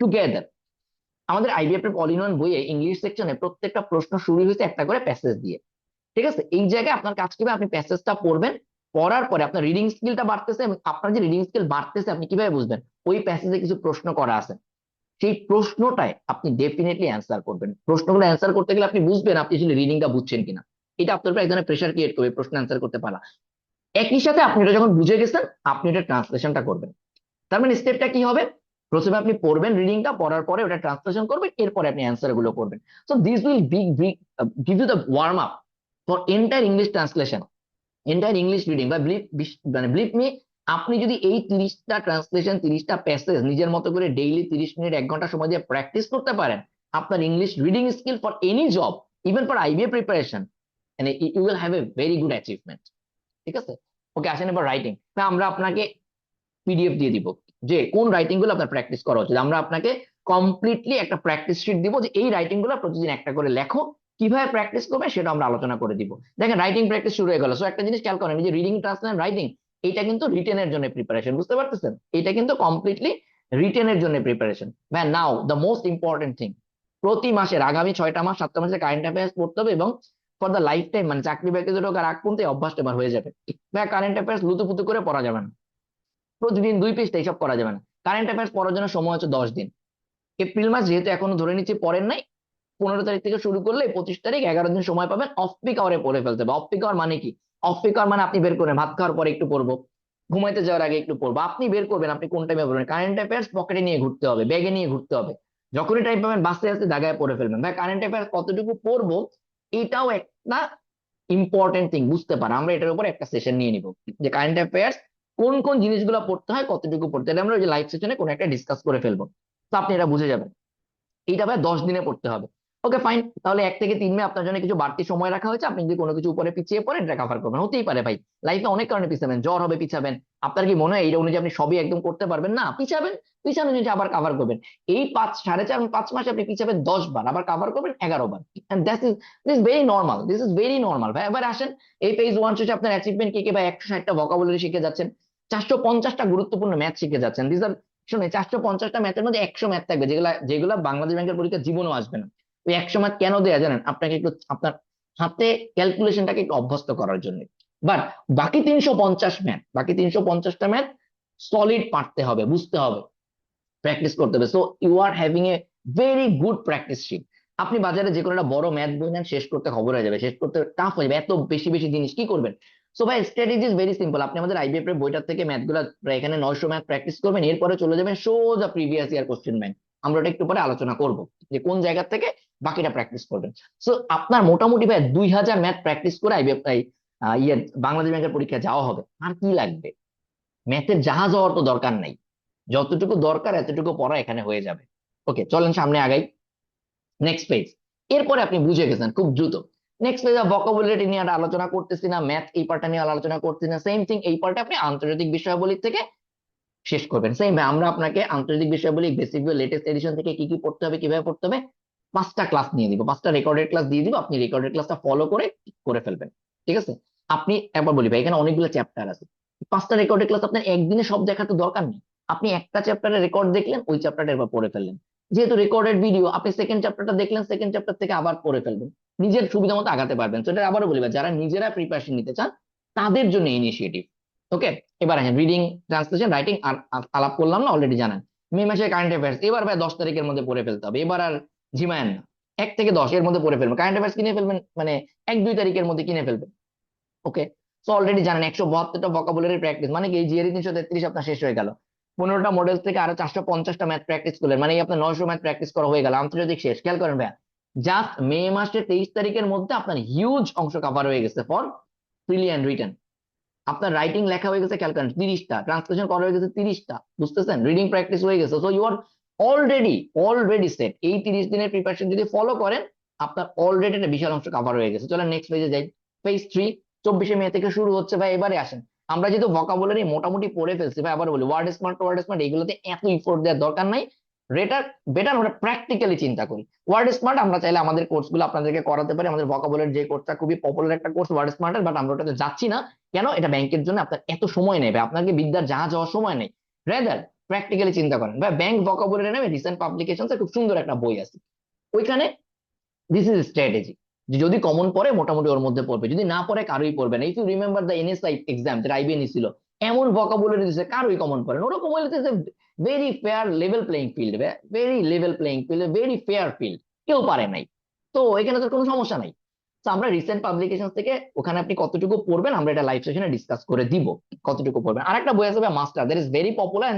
together. আমাদের আইবিএফ এর অল ইন ওয়ান বইয়ে ইংলিশ সেকশনে প্রত্যেকটা প্রশ্ন শুরু হয়েছে একটা করে প্যাসেজ দিয়ে। ঠিক আছে, এই জায়গায় আপনার কাজ কি হবে, আপনি প্যাসেজটা পড়বেন, পড়ার পরে আপনার রিডিং স্কিলটা বাড়তেছে, এবং আপনার যে রিডিং স্কিল বাড়তেছে আপনি কিভাবে বুঝবেন, ওই প্যাসেজে কিছু প্রশ্ন করা আছে, সেই প্রশ্নটায় আপনি ডেফিনেটলি অ্যান্সার করবেন। প্রশ্নগুলো অ্যান্সার করতে গেলে আপনি বুঝবেন আপনি আসলে রিডিংটা বুঝছেন কিনা, এটা আপনার উপর এক ধরনের প্রেশার ক্রিয়েট করবে প্রশ্ন অ্যান্সার করতে পারা। একই সাথে আপনি এটা যখন বুঝে গেছেন, আপনি এটা ট্রান্সলেশনটা করবেন। তার মানে স্টেপটা কি হবে, প্রথমে আপনি পড়বেন, রিডিংটা পড়ার পরে ওটা ট্রান্সলেশন করবেন, এরপরে আপনি অ্যান্সার গুলো করবেন। So this will give you the warm up for entire English translation, entire English reading. বা মানে বিলিভ মি, আপনি যদি এই 30টা ট্রান্সলেশন, 30টা প্যাসেজ নিজের মতো করে ডেইলি 30 মিনিট 1 ঘন্টা সময় দিয়ে প্র্যাকটিস করতে পারেন, আপনার English reading skill for any job, even for IBA preparation, মানে you will have a very good achievement. ঠিক আছে, ওকে, আসেন এবার রাইটিং। আমরা আপনাকে পিডিএফ দিয়ে দিব যে কোন রাইটিং গুলো আপনার প্র্যাকটিস করা উচিত, আমরা আপনাকে কমপ্লিটলি একটা প্র্যাকটিস শিট দিব যে এই রাইটিং গুলো প্রতিদিন একটা করে লেখো, কিভাবে প্র্যাকটিস করবে সেটা আমরা আলোচনা করে দিব। দেখেন, রাইটিং প্র্যাকটিস শুরু হয়ে গেল। সো একটা জিনিস খেয়াল করেন, এই যে রিডিং, ট্রান্সলেশন, রাইটিং, এটা কিন্তু রিটেনের জন্য প্রিপারেশন, বুঝতে পারতেছেন, এটা কিন্তু কমপ্লিটলি রিটেনের জন্য প্রিপারেশন। ভাই নাও দ্য মোস্ট ইম্পর্টেন্ট থিং, প্রতি মাসের আগামী 6টা মাস 7টা মাসের কারেন্ট অ্যাফেয়ার্স পড়তে হবে, এবং ফর দ্য লাইফ টাইম, মানে চাকরি বাকরিতে ঢোকার আগ পর্যন্ত এই অভ্যাসটা আমার হয়ে যাবে। ভাই কারেন্ট অ্যাফেয়ার্স লুতুপুতু করে পড়া যাবে না, প্রতিদিন 2 পৃষ্ঠা এইসব করা যাবে না। কারেন্ট অ্যাফেয়ার্স পড়ার জন্য সময় হচ্ছে 10 দিন। এপ্রিল মাস যেহেতু এখনো ধরে নিচ্ছি পড়েন নাই, 15 তারিখ থেকে শুরু করলে 25 তারিখ 11 দিন সময় পাবেন, অফ পিক আওয়ারে পড়ে ফেলতে হবে। অফ পিক আওয়ার মানে কি, অফ পিক আওয়ার মানে আপনি বের করেন ভাত খাওয়ার পরে একটু পড়বো, ঘুমাইতে যাওয়ার আগে একটু পড়বো, আপনি বের করবেন আপনি কোন টাইমে পড়বেন। কারেন্ট অ্যাফেয়ার্স পকেটে নিয়ে ঘুরতে হবে, ব্যাগে নিয়ে ঘুরতে হবে, যখনই টাইম পাবেন বাসে আসতে দাগায় পড়ে ফেলবেন। ভাই কারেন্ট অ্যাফেয়ার্স কতটুকু পড়বো এটাও একটা ইম্পর্টেন্ট থিং বুঝতে পারা, আমরা এটার উপর একটা সেশন নিয়ে নিব যে কারেন্ট অ্যাফেয়ার্স কোন কোন জিনিসগুলো পড়তে হয়, কতটুকু পড়তে হয়, আমরা ওই যে লাইভ সেশনে কোনো একটা ডিসকাস করে ফেলবো, তো আপনি এটা বুঝে যাবেন। এইটা ভাই 10 দিনে পড়তে হবে। ওকে ফাইন, তাহলে 1 থেকে 3 মে আপনার জন্য কিছু বাড়তি সময় রাখা হয়েছে, আপনি যদি কোনো কিছু উপরে পিছিয়ে পড়েন এটা কভার করবেন, হতেই পারে ভাই, লাইফে অনেক কারণে পিছাবেন, জ্বর হবে পিছাবেন, আপনার কি মনে হয় এই অনুযায়ী আপনি সবই একদম করতে পারবেন না, পিছাবেন, পিছানো জিনিস আবার কভার করবেন। এই 4.5 5 মাসে আপনি পিছাবেন 10 বার, আবার কভার করবেন 11 বার, and this very normal, this is very normal. ভাই এবার আসেন, এই পেজ 1 শেষে আপনার অ্যাচিভমেন্ট কি কি ভাই, 160টা ভোকাবুলারি শিখে যাচ্ছেন, 450টা গুরুত্বপূর্ণ ম্যাথ শিখে যাচ্ছেন। দিস আর, শুনে 450টা ম্যাথের মধ্যে 100 ম্যাথ থাকবে যেগুলা যেগুলা বাংলাদেশ ব্যাংকের পরীক্ষা জীবনও আসবে না। ওই 100 ম্যাথ কেন দেয়া জানেন, আপনাকে একটু আপনার হাতে ক্যালকুলেশনটাকে একটু অভ্যস্ত করার জন্য। বাট বাকি 350 ম্যাথ, বাকি 350টা ম্যাথ সলিড পারতে হবে, বুঝতে হবে, প্র্যাকটিস করতে হবে। So you are having a very good practice sheet. আপনি বাজারে যে কোনো একটা বড় ম্যাথ বই নেন, শেষ করতে খবর হয়ে যাবে, শেষ করতে টাফ হয়ে যাবে, এত বেশি বেশি জিনিস কি করবেন। সো ভাই স্ট্র্যাটেজি ইজ ভেরি সিম্পল, আপনি আমাদের আইবিএফ এর বইটার থেকে ম্যাথ গুলা প্রায় এখানে 900 ম্যাথ প্র্যাকটিস করবেন, এরপরে চলে যাবেন সোজা প্রিভিয়াস ইয়ার কোশ্চেন ব্যাংক। আমরা ওটা একটু পরে আলোচনা করব যে কোন জায়গা থেকে বাকিটা প্র্যাকটিস করবেন। সো আপনার মোটামুটি ভাই 2000 ম্যাথ প্র্যাকটিস করে আইবিএফ ইয়ে বাংলাদেশ ব্যাংকের পরীক্ষা যাওয়া হবে। আর কি লাগবে? ম্যাথের জাহাজ হওয়ার তো দরকার নাই, যতটুকু দরকার এতটুকু পড়া এখানে হয়ে যাবে। ওকে, চলেন সামনে আগাই। Next page. এরপরে আপনি বুঝে গেছেন খুব দ্রুত। নেক্সট পেজে ভোকাবুলারি নিয়ে আর আলোচনা করতেছি না, ম্যাথ এই পার্টটা নিয়ে আলোচনা করতেছি না, সেম থিং এই পার্টে আপনি আন্তর্জাতিক বিষয়াবলী থেকে শেষ করবেন। সেম ভাই, আমরা আপনাকে আন্তর্জাতিক বিষয়াবলী বেসিক লেটেস্ট এডিশন থেকে কি কি পড়তে হবে, কিভাবে পড়তে হবে, 5টা ক্লাস নিয়ে দিব, 5টা রেকর্ডেড ক্লাস দিয়ে দিব, আপনি রেকর্ডেড ক্লাসটা ফলো করে করে ফেলবেন। ঠিক আছে? আপনি একবার বলি ভাই, এখানে অনেকগুলো চ্যাপ্টার আছে, 5টা রেকর্ডেড ক্লাস আপনার একদিনে সব দেখার তো দরকার নেই। আপনি একটা চ্যাপ্টারের রেকর্ড দেখলেন, ওই চ্যাপ্টারটা এবার পড়ে ফেললেন। যেহেতু রেকর্ডেড ভিডিও, আপনি সেকেন্ড চ্যাপ্টারটা দেখলেন, সেকেন্ড চ্যাপ্টার থেকে আবার পড়ে ফেলবেন, নিজের সুবিধা মতো আগাতে পারবেন। তো এটা আবারও বলি ভাই, যারা নিজেরা প্রিপারেশন নিতে চান তাদের জন্য ইনিশিয়েটিভ। ওকে, এবার হ্যাঁ, রিডিং, ট্রান্সলেশন, রাইটিং আর আলাপ করলাম না, অলরেডি জানেন। মে মাসের কারেন্ট অ্যাফেয়ার্স এবার ভাই 10 তারিখের মধ্যে পড়ে ফেলতে হবে, এবার আর ঝিমায়েন না। 1 থেকে 10 এর মধ্যে পড়ে ফেলবেন, কারেন্ট অ্যাফেয়ার্স কিনে ফেলবেন, মানে 1-2 তারিখের মধ্যে কিনে ফেলবেন। ওকে, তো অলরেডি জানেন 172টা ভোকাবুলারি প্র্যাকটিস, মানে কি এই জিআরই 333 আপনার শেষ হয়ে গেল। 15টা মডেল থেকে আরো 450টা ম্যাথ প্র্যাকটিস করলেন, মানে এই আপনার 900 ম্যাথ প্র্যাকটিস করা হয়ে গেল, আন্তর্জাতিক শেষ। খেয়াল করেন ভাইয়া, জাস্ট মে মাসের 23 তারিখের মধ্যে আপনার হিউজ অংশ কভার হয়ে গেছে ফর প্রিলি অ্যান্ড রিটেন। আপনার রাইটিং লেখা হয়ে গেছে, খেয়াল করেন 30টা, ট্রান্সলেশন করা হয়ে গেছে 30টা, বুঝতেছেন? রিডিং প্র্যাকটিস হয়ে গেছে। So you are already already set. এই 30 দিনের প্রিপারেশন যদি ফলো করেন, আপনার অলরেডি একটা বিশাল অংশ কভার হয়ে গেছে। চলেন নেক্সট পেজে যাই। পেজ 3, 24শে মে থেকে শুরু হচ্ছে ভাই। এবারে আসেন, আমরা যেহেতু ভোকাবুলারি মোটামুটি পড়ে ফেলছি ভাই, আবার বলি ওয়ার্ড স্মার্ট এগুলোতে এত ইফোর্ট দেওয়ার দরকার নাই। বেটার বেটার আমরা প্র্যাকটিক্যালি চিন্তা করি। ওয়ার্ড স্মার্ট আমরা চাইলে আমাদের কোর্সগুলো আপনাদেরকে করাতে পারি, আমাদের ভোকাবুলারি যে কোর্সটা খুবই পপুলার একটা কোর্স ওয়ার্ড স্মার্টের, বাট আমরা ওটাতে যাচ্ছি না। কেন? এটা ব্যাংকের জন্য আপনার এত সময় নেবে, আপনাকে বিদ্যার জাহাজ হওয়ার সময় নেই। রেদার প্র্যাকটিক্যালি চিন্তা করেন ভাই, ব্যাংক ভোকাবুলারি নামে রিসেন্ট পাবলিকেশন খুব সুন্দর একটা বই আছে, ওইখানে দিস ইজ স্ট্র্যাটেজি, যে যদি কমন পড়ে মোটামুটি ওর মধ্যে পড়বে, যদি না পড়ে কারোই পড়বে না। If you remember the NSI exam যেটা আইবিএ ছিল, এমন ভোকাবুলারি দিচ্ছে কারোই কমন পড়ে না। ওরকম হলে very fair level playing field, very level playing field, very fair field, কেউ পারে নাই। তো এখানে তো কোনো সমস্যা নাই। তো আমরা রিসেন্ট পাবলিকেশন থেকে ওখানে আপনি কতটুকু পড়বেন আমরা এটা লাইভ সেশনে ডিসকাস করে দিব, কতটুকু পড়বেন। আর একটা বই আছে master, that is very popular.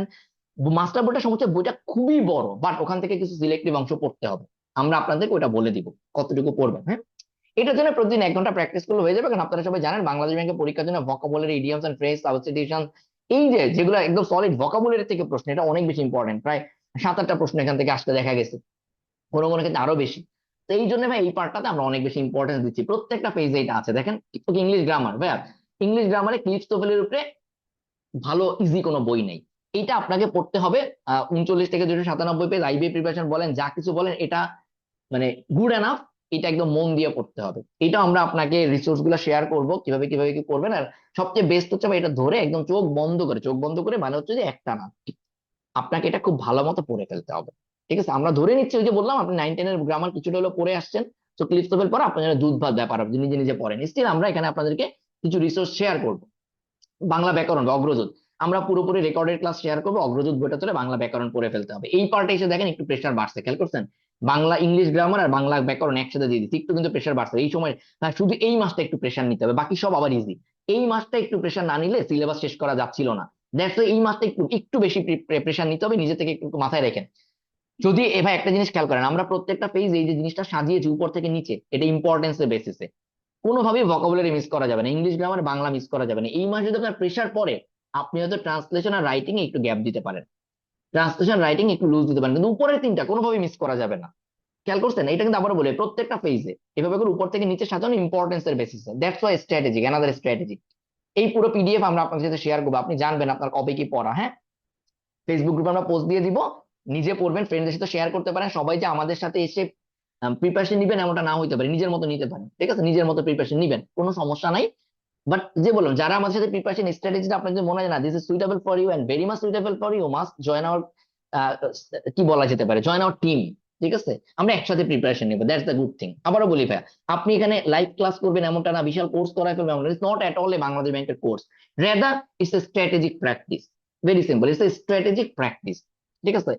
Master বইটা সমস্যা, বইটা খুবই বড়, বাট ওখান থেকে কিছু সিলেক্টিভ অংশ পড়তে হবে। আমরা আপনাদেরকে ওটা বলে দিব কতটুকু পড়বেন। হ্যাঁ, এটার জন্য প্রতিদিন 1 ঘন্টা প্র্যাকটিস করলে হয়ে যাবে। কারণ আপনারা সবাই জানেন বাংলাদেশ ব্যাংকের পরীক্ষার জন্য vocabulary, idioms and phrase, substitution, এই যে যেগুলো একদম সলিড ভোকাবুলারি থেকে প্রশ্ন, এটা অনেক বেশি ইম্পর্টেন্ট। প্রায় 7-8টা প্রশ্ন এখান থেকে আসতে দেখা গেছে, কোনো কোনো ক্ষেত্রে আরো বেশি। তো এই জন্য ভাই এই পার্টটাতে আমরা অনেক বেশি ইম্পর্টেন্স দিচ্ছি। প্রত্যেকটা পেজে এটা আছে, দেখেন। ইংলিশ গ্রামার ভাইয়া, ইংলিশ গ্রামারে ক্লিপস তোফেলের উপরে ভালো ইজি কোনো বই নেই, এটা আপনাকে পড়তে হবে। 39 থেকে 297 পেজ, আইবিএ প্রিপারেশন বলেন যা কিছু বলেন, এটা মানে গুড এনাফ। এটা একদম মন দিয়ে পড়তে হবে। এটা আমরা আপনাকে রিসোর্স গুলো শেয়ার করবো, কিভাবে কিভাবে কি করবেন। আর সবচেয়ে বেস্ট হচ্ছে ভাই, এটা ধরে একদম চোখ বন্ধ করে মানে হচ্ছে যে একটা না, আপনাকে এটা খুব ভালো মতো পড়ে ফেলতে হবে। ঠিক আছে? আমরা ধরে নিচ্ছি, ওই যে বললাম আপনি 9-10 এর গ্রামার কিছুটা হলো পড়ে আসছেন, তো ক্লিপস তোফেল পরে আপনার দুধ ভাত ব্যাপার, আপনি নিজে নিজে পড়েন। স্টিল আমরা এখানে আপনাদেরকে কিছু রিসোর্স শেয়ার করবো। বাংলা ব্যাকরণ বা অগ্রদূত, আমরা পুরোপুরি রেকর্ডেড ক্লাস শেয়ার করবো। অগ্রদূত বইটা চলে, বাংলা ব্যাকরণ পড়ে ফেলতে হবে। এই পার্টে এসে দেখেন একটু প্রেশার বাড়ছে, খেয়াল করছেন? বাংলা ইংলিশ গ্রামার আর বাংলা ব্যাকরণ একসাথে দিয়ে দিচ্ছি, একটু কিন্তু প্রেশার বাড়ছে এই সময়। শুধু এই মাসটা একটু প্রেশার নিতে হবে, বাকি সব আবার ইজি। এই মাসটা একটু প্রেশার না নিলে সিলেবাস শেষ করা যাচ্ছিল না। দ্যাটস এই মাসটা একটু একটু বেশি প্রেশার নিতে হবে, নিজে থেকে একটু মাথায় রাখেন। যদি ভাই একটা জিনিস খেয়াল করেন, আমরা প্রত্যেকটা পেজ এই যে জিনিসটা সাজিয়েছি উপর থেকে নিচে, এটা ইম্পর্টেন্সের বেসিসে। কোনোভাবেই ভোকাবুলারি মিস করা যাবে না, ইংলিশ গ্রামার বাংলা মিস করা যাবে না। এই মাসে যদি আপনার প্রেশার পড়ে, আপনি হয়তো ট্রান্সলেশন আর রাইটিং এ একটু গ্যাপ দিতে পারেন, ট্রান্সলেশন রাইটিং একটু লুজ দিতে পারেন, কিন্তু উপরের 3টা কোনোভাবেই মিস করা যাবে না। খেয়াল করছেন? এটা কিন্তু আবারও বলে প্রত্যেকটা পেজে এভাবে করে উপর থেকে নিচে সাজানো ইম্পর্টেন্স এর বেসিসে। That's why strategy, another strategy. এই পুরো পিডিএফ আমরা আপনার সাথে শেয়ার করবো, আপনি জানবেন আপনার কবে কি পড়া। হ্যাঁ, ফেসবুক গ্রুপে আমরা পোস্ট দিয়ে দিব, নিজে পড়বেন, ফ্রেন্ডদের সাথে শেয়ার করতে পারেন। সবাই যে আমাদের সাথে এসে প্রিপারেশন নিবেন এমনটা না হইতে পারে, নিজের মতো নিতে পারেন। ঠিক আছে? নিজের মতো প্রিপারেশন নিবেন, কোনো সমস্যা নাই। বাট যে বললাম, যারা আমাদের সাথে প্রিপারেশন স্ট্র্যাটেজিটা আপনার যদি মনে হয় না this is suitable for you and very much suitable for you, must join our, কি বলা যেতে পারে, জয়েন আওয়ার টিম। ঠিক আছে? আমরা একসাথে প্রিপারেশন নিবো, দ্যাটস দ্য গুড থিং। আবারও বলি ভাই, আপনি এখানে লাইভ ক্লাস করবেন এমনটা না, বিশাল কোর্স করাই ফেলবেন এমন, ইটস নট এট অল এ বাংলাদেশ ব্যাংকের course. Rather it's a strategic practice, very simple, it's a strategic practice. ঠিক আছে?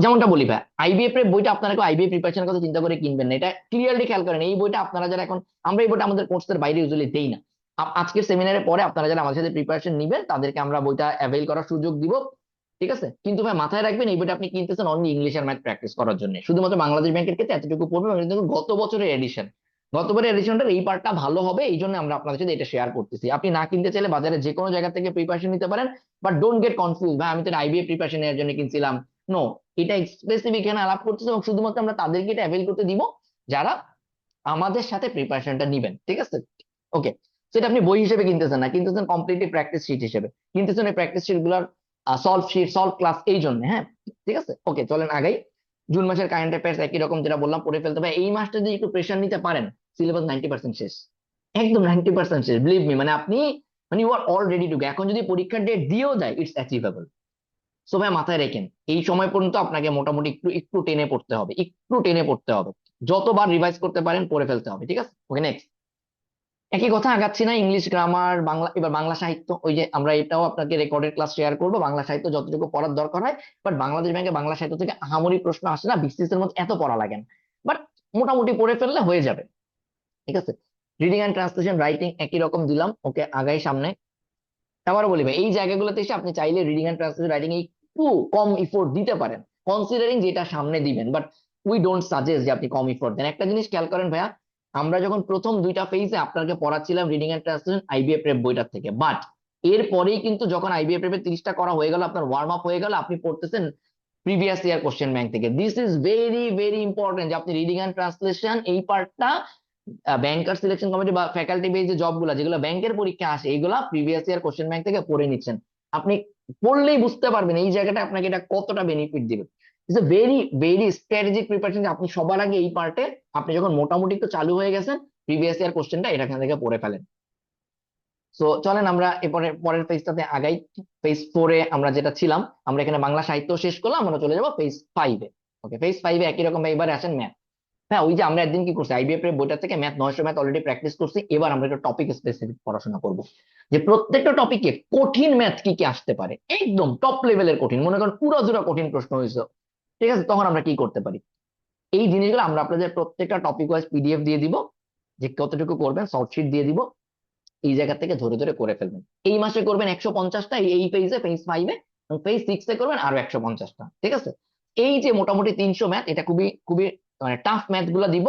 যেমনটা বলি ভাই, আইবিএফ এর বইটা আপনারা আইবিএ প্রিপারেশনের কথা চিন্তা করে কিনবেন না, এটা ক্লিয়ারলি খেয়াল করেন। এই বইটা আপনারা যারা এখন, আমরা এই বইটা আমাদের কোর্সের বাইরে ইউজুয়ালি দেই না। আজকের সেমিনারের পরে আপনারা যারা আমাদের সাথে প্রিপারেশন নিবেন তাদেরকে আমরা বইটা অ্যাভেল করার সুযোগ দিব। ঠিক আছে, কিন্তু ভাই মাথায় রাখবেন এই বইটা আপনি কিনতেছেন অনলি ইংলিশ আর ম্যাথ প্র্যাকটিস করার জন্য, শুধুমাত্র বাংলাদেশ ব্যাংকের ক্ষেত্রে এতটুকু পড়বে। এবং এটা কিন্তু গত বছরের এডিশন, গতবারের এডিশনটার এই পার্টটা ভালো হবে, এই জন্য আমরা আপনাদের সাথে এটা শেয়ার করতেছি। আপনি না কিনতে চাইলে বাজারে যে কোনো জায়গা থেকে প্রিপারেশন নিতে পারেন, বাট ডোন্ট গেট কনফিউজ ভাই আমি তো আইবিএ প্রিপারেশন এর জন্য কিনছিলাম। নো, এটা স্পেসিফিক এখানে আলাপ করতেছে, এবং শুধুমাত্র আমরা তাদেরকে এটা অ্যাভেল করতে দিব যারা আমাদের সাথে প্রিপারেশনটা নিবেন। ঠিক আছে, ওকে। সেটা আপনি বই হিসেবে কিনতেছেন না, কিনতেছেন কমপ্লিটলি প্র্যাকটিস শিট হিসেবে, কিনতেছেন এই প্র্যাকটিস শিট গুলার সলভ শিট, সলভ ক্লাস, এই জন্য। হ্যাঁ, ঠিক আছে, ওকে, চলেন আগাই। জুন মাসের কারেন্ট অ্যাফেয়ার্স একই রকম যেটা বললাম পড়ে ফেলতে হবে এই মাসটা, যদি একটু প্রেশার নিতে পারেন সিলেবাস 90% শেষ, একদম 90% শেষ, বিলিভ মি। মানে আপনি, মানে you are all ready to go. এখন যদি পরীক্ষার ডেট দিয়েও যায় ইটস অ্যাচিভেবল। সো ভাই মাথায় রেখেন এই সময় পর্যন্ত আপনাকে মোটামুটি একটু একটু টেনে পড়তে হবে, একটু টেনে পড়তে হবে, যতবার রিভাইজ করতে পারেন পড়ে ফেলতে হবে। ঠিক আছে, ওকে, নেক্সট। একই কথা আগাচ্ছি না, ইংলিশ গ্রামার বাংলা, এবার বাংলা সাহিত্য। ওই যে আমরা এটাও আপনাকে রেকর্ডেড ক্লাস শেয়ার করবো, বাংলা সাহিত্য যতটুকু পড়ার দরকার হয়। বাট বাংলাদেশ ব্যাংকে বাংলা সাহিত্য থেকে আহামরি প্রশ্ন আসে না, বিসিএস এর মধ্যে এত পড়া লাগে না, বাট মোটামুটি পড়ে ফেললে হয়ে যাবে। ঠিক আছে, রিডিং অ্যান্ড ট্রান্সলেশন রাইটিং একই রকম দিলাম, ওকে, আগাই সামনে। আবারও বলি ভাই এই জায়গাগুলোতে এসে আপনি চাইলে রিডিং অ্যান্ড ট্রান্সলেশন রাইটিং একটু কম ইফোর্ট দিতে পারেন, কনসিডারিং যেটা সামনে দিবেন, বাট উই ডোন্ট সাজেস্ট যে আপনি কম ইফোর্ট দেন। একটা জিনিস খেয়াল করেন ভাইয়া, আমরা যখন প্রথম দুইটা ফেজে আপনাকে পড়াচ্ছিলাম reading and translation IBA prep বইটার থেকে, বাট এরপরেই কিন্তু যখন আইবিএ প্রেপের 30টা করা হয়ে গেল, আপনার ওয়ার্ম আপ হয়ে গেল, আপনি পড়তেছেন প্রিভিয়াস ইয়ার কোশ্চেন ব্যাংক থেকে। This is very very important যে আপনি রিডিং অ্যান্ড ট্রান্সলেশন এই পার্টটা ব্যাংকার সিলেকশন কমিটি বা ফ্যাকাল্টি বেস যে জবগুলো যেগুলো ব্যাংকের পরীক্ষা আসে, এগুলা প্রিভিয়াস ইয়ার কোশ্চেন ব্যাংক থেকে পড়ে নিচ্ছেন। আপনি পড়লেই বুঝতে পারবেন এই জায়গাটা আপনাকে এটা কতটা বেনিফিট দিবে। It's a very very strategic preparation, আপনি সবার আগে এই পার্টে আপনি যখন মোটামুটি একটু চালু হয়ে গেছেন প্রিভিয়াস ইয়ার কোশ্চেনটা এখান থেকে পড়ে ফেলেন। সো চলেন আমরা এরপরে পরের পেজটাতে আগাই। পেজ 4-এ আমরা যেটা ছিলাম, আমরা এখানে বাংলা সাহিত্য শেষ করলাম, আমরা চলে যাবো পেজ 5-এ। ওকে, পেজ 5-এ একই রকম এবারে আসেন ম্যাথ। হ্যাঁ, ওই যে আমরা একদিন কি করছি আইবিএফ এর বইটা থেকে ম্যাথ 900 ম্যাথ অলরেডি প্র্যাকটিস করছি, এবার আমরা একটা টপিক স্পেসিফিক পড়াশোনা করব, যে প্রত্যেকটা টপিকে কঠিন ম্যাথ কি কি আসতে পারে, একদম টপ লেভেলের কঠিন, মনে করেন পুরো জোড়া কঠিন প্রশ্ন হয়েছে, ঠিক আছে, তখন আমরা কি করতে পারি। এই জিনিসগুলো আমরা আপনাদের প্রত্যেকটা টপিক ওয়াইজ পিডিএফ দিয়ে দিব, যে কতটুকু করবেন শর্ট শিট দিয়ে দিব, এই জায়গা থেকে ধরে ধরে করে ফেলবেন। এই মাসে করবেন 150টা এই পেজে, পেজ 5-এ, এবং পেজ 6-এ করবেন আরো 150টা। ঠিক আছে, এই যে মোটামুটি 300 ম্যাথ, এটা খুবই খুবই মানে টাফ ম্যাথ গুলা দিব,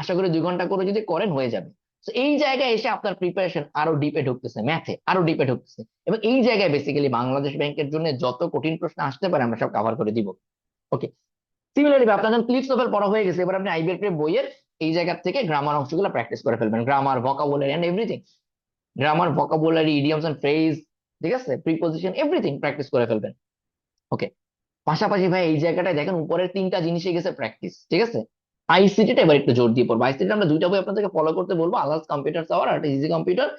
আশা করি 2 ঘন্টা করে যদি করেন হয়ে যাবে। তো এই জায়গায় এসে আপনার প্রিপারেশন আরো ডিপে ঢুকতেছে, ম্যাথে আরো ডিপে ঢুকতেছে, এবং এই জায়গায় বেসিক্যালি বাংলাদেশ ব্যাংকের জন্য যত কঠিন প্রশ্ন আসতে পারে আমরা সব কভার করে দিব। ওকে, সিমিলারলি আপনার যখন ক্লিপস নোভেল পড়া হয়ে গেছে, এবার আপনি আইবিএফ বইয়ের এই জায়গা থেকে গ্রামার অংশগুলো প্র্যাকটিস করে ফেলবেন, grammar, vocabulary and everything, grammar, vocabulary, idioms and phrase, ঠিক আছে, প্রিপোজিশন, এভরিথিং প্র্যাকটিস করে ফেলবেন। ওকে, পাশাপাশি ভাই এই জায়গাটায় দেখেন উপরের 3টা জিনিসই গেছে প্র্যাকটিস। ঠিক আছে, আইসিটিটা এবার একটু জোর দিয়ে পড়বো। আইসিটি আমরা 2টা বই আপনাদেরকে ফলো করতে বলবো, আলাস কম্পিউটার সাওয়ার আর ইজি কম্পিউটার।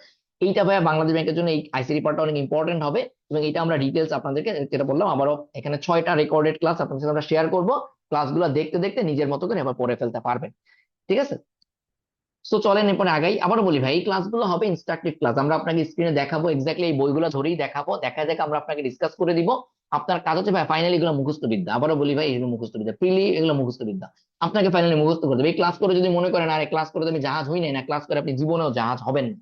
এইটা ভাই বাংলাদেশ ব্যাংকের জন্য এই আইসিটি পার্টটা অনেক ইম্পর্টেন্ট হবে, এবং এটা আমরা ডিটেলস আপনাদেরকে যেটা বললাম আবারও এখানে 6টা রেকর্ডেড ক্লাস আপনাদের সাথে আমরা শেয়ার করবো, ক্লাসগুলো দেখতে দেখতে নিজের মতো করে এবার পড়ে ফেলতে পারবেন। ঠিক আছে, সো চলেন এরপরে আগাই। আবারও বলি ভাই এই ক্লাসগুলো হবে ইনস্ট্রাকটিভ ক্লাস, আমরা আপনাকে স্ক্রিনে দেখাবো, এক্স্যাক্টলি এই বইগুলো ধরেই দেখাবো, দেখা দেখা আমরা আপনাকে ডিসকাস করে দিব। আপনার কাজ হচ্ছে ভাই ফাইনালি এগুলো মুখস্থ বিদ্যা, আবারও বলি ভাই এগুলো মুখস্থ বিদ্যা, প্রিলি এগুলো মুখস্থ বিদ্যা, আপনাকে ফাইনালি মুখস্থ করতে হবে। এই ক্লাস করে যদি মনে করেন আরে ক্লাস করে তো আমি জাহাজ হই নাই, না, ক্লাস করে আপনি জীবনেও জাহাজ হবেন না।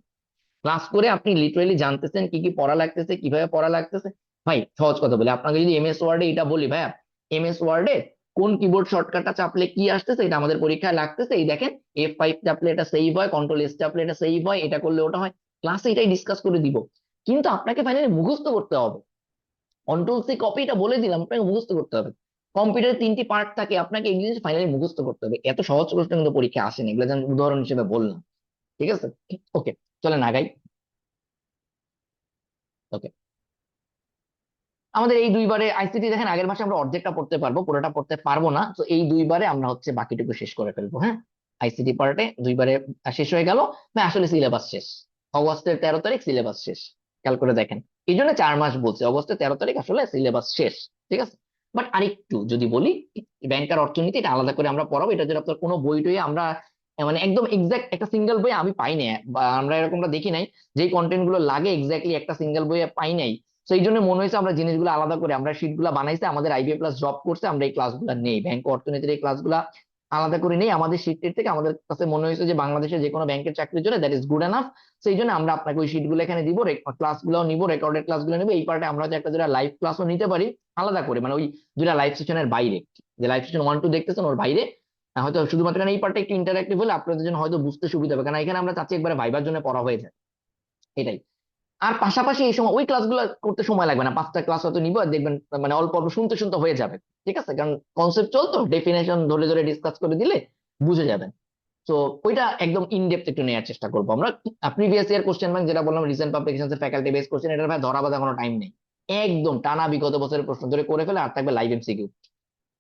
ক্লাস করে আপনি লিটারেলি জানতেছেন কি কি পড়া লাগতেছে, কিভাবে পড়া লাগতেছে। ভাই সহজ কথা বলি, আপনাকে যদি এমএস ওয়ার্ডে এটা বলি ভাইয়া, এমএস ওয়ার্ডে কোন কিবোর্ড শর্টকাটটা চাপলে কি আসতেছে এটা আমাদের পরীক্ষায় লাগতেছে, এই দেখেন F5 চাপলে এটা সেভ হয়, কন্ট্রোল S চাপলে এটা সেভ হয়, এটা করলে ওটা হয়, ক্লাসে এটাই ডিসকাস করে দিব। কিন্তু আপনাকে ফাইনালি মুখস্থ করতে হবে, কন্ট্রোল C কপি, এটা বলে দিলাম, আপনাকে মুখস্থ করতে হবে। কম্পিউটারে 3টি পার্ট থাকে, আপনাকে এই জিনিস ফাইনালি মুখস্থ করতে হবে। এত সহজ প্রশ্ন কিন্তু পরীক্ষা আসেনি, এগুলো যেন উদাহরণ হিসেবে বললাম। ঠিক আছে, ওকে, চলেন আগাই। ওকে, আমাদের এই 2বারে আইসিটি দেখেন আগের মাসে আমরা অর্ধেকটা পড়তে পারবো, পুরোটা পড়তে পারবো না, তো এই 2বারে আমরা হচ্ছে বাকিটুকু শেষ করে ফেলবো। হ্যাঁ, আইসিটি পার্টে 2বারে শেষ হয়ে গেল। আসলে সিলেবাস শেষ, অগস্টের 13 তারিখ সিলেবাস শেষ, খেয়াল করে দেখেন। এই জন্য 4 মাস বলছে, অগস্টের 13 তারিখ আসলে সিলেবাস শেষ। ঠিক আছে, বাট আরেকটু যদি বলি, ব্যাংকার অর্থনীতি এটা আলাদা করে আমরা পড়াবো, এটা যদি আপনার কোনো বই টই আমরা মানে একদম এক্সাক্ট একটা সিঙ্গেল বই আমি পাই নাই, বা আমরা এরকমটা দেখি নাই, যে কন্টেন্ট গুলো লাগে এক্স্যাক্টলি একটা সিঙ্গেল বইয়ে পাই নাই। তো এই জন্য মনে হয়েছে আমরা জিনিসগুলো আলাদা করে আমরা শিট গুলা বানাইছি, আমাদের আইবিএ প্লাস জব করছে, আমরা এই ক্লাসগুলো নেই, ব্যাংক অর্থনীতির এই ক্লাসগুলা আলাদা করে নেই আমাদের শীটটির থেকে, আমাদের কাছে মনে হয়েছে যে বাংলাদেশের যে কোনো ব্যাংকের চাকরির জন্য দ্যাট ইজ গুড এনাফ। সেই জন্য আমরা আপনাকে ওই শীটগুলো এখানে দিব, ক্লাসগুলো নিব, রেকর্ডেড ক্লাসগুলো নিবো। এই পার্টে আমরা হয়তো একটা দুটা লাইভ ক্লাসও নিতে পারি আলাদা করে, মানে ওই দুটা লাইভ সেশনের বাইরে, যে লাইভ সেশন 1 2 দেখতেছেন ওর বাইরে। হয়তো শুধুমাত্র কারণ এই পার্টটা একটু ইন্টারাক্টিভ হলে আপনাদের জন্য হয়তো বুঝতে সুবিধা হবে, কারণ এখানে আমরা চাচ্ছি একবারে ভাইবার জন্য পড়া হয়ে যায়, এটাই। আর পাশাপাশি এই সময় ওই ক্লাসগুলো করতে সময় লাগবে না, 5টা ক্লাস হয়তো নিবো আর দেখবেন মানে অল্প অল্প শুনতে শুনতে হয়ে যাবে, ঠিক আছে? কারণ কনসেপ্ট তো ডেফিনেশন ধরে ধরে ডিসকাস করে দিলে বুঝে যাবেন। তো ওইটা একদম ইনডেপথ একটু নেওয়ার চেষ্টা করবো আমরা। প্রিভিয়াস ইয়ার কোশ্চেন ব্যাংক যেটা বললাম, recent publication faculty base question, এটার ভাই ধরা বাঁধা কোনো টাইম নেই, একদম টানা বিগত বছরের প্রশ্ন ধরে করে ফেলে। আর থাকবে লাইভ এমসিকিউ।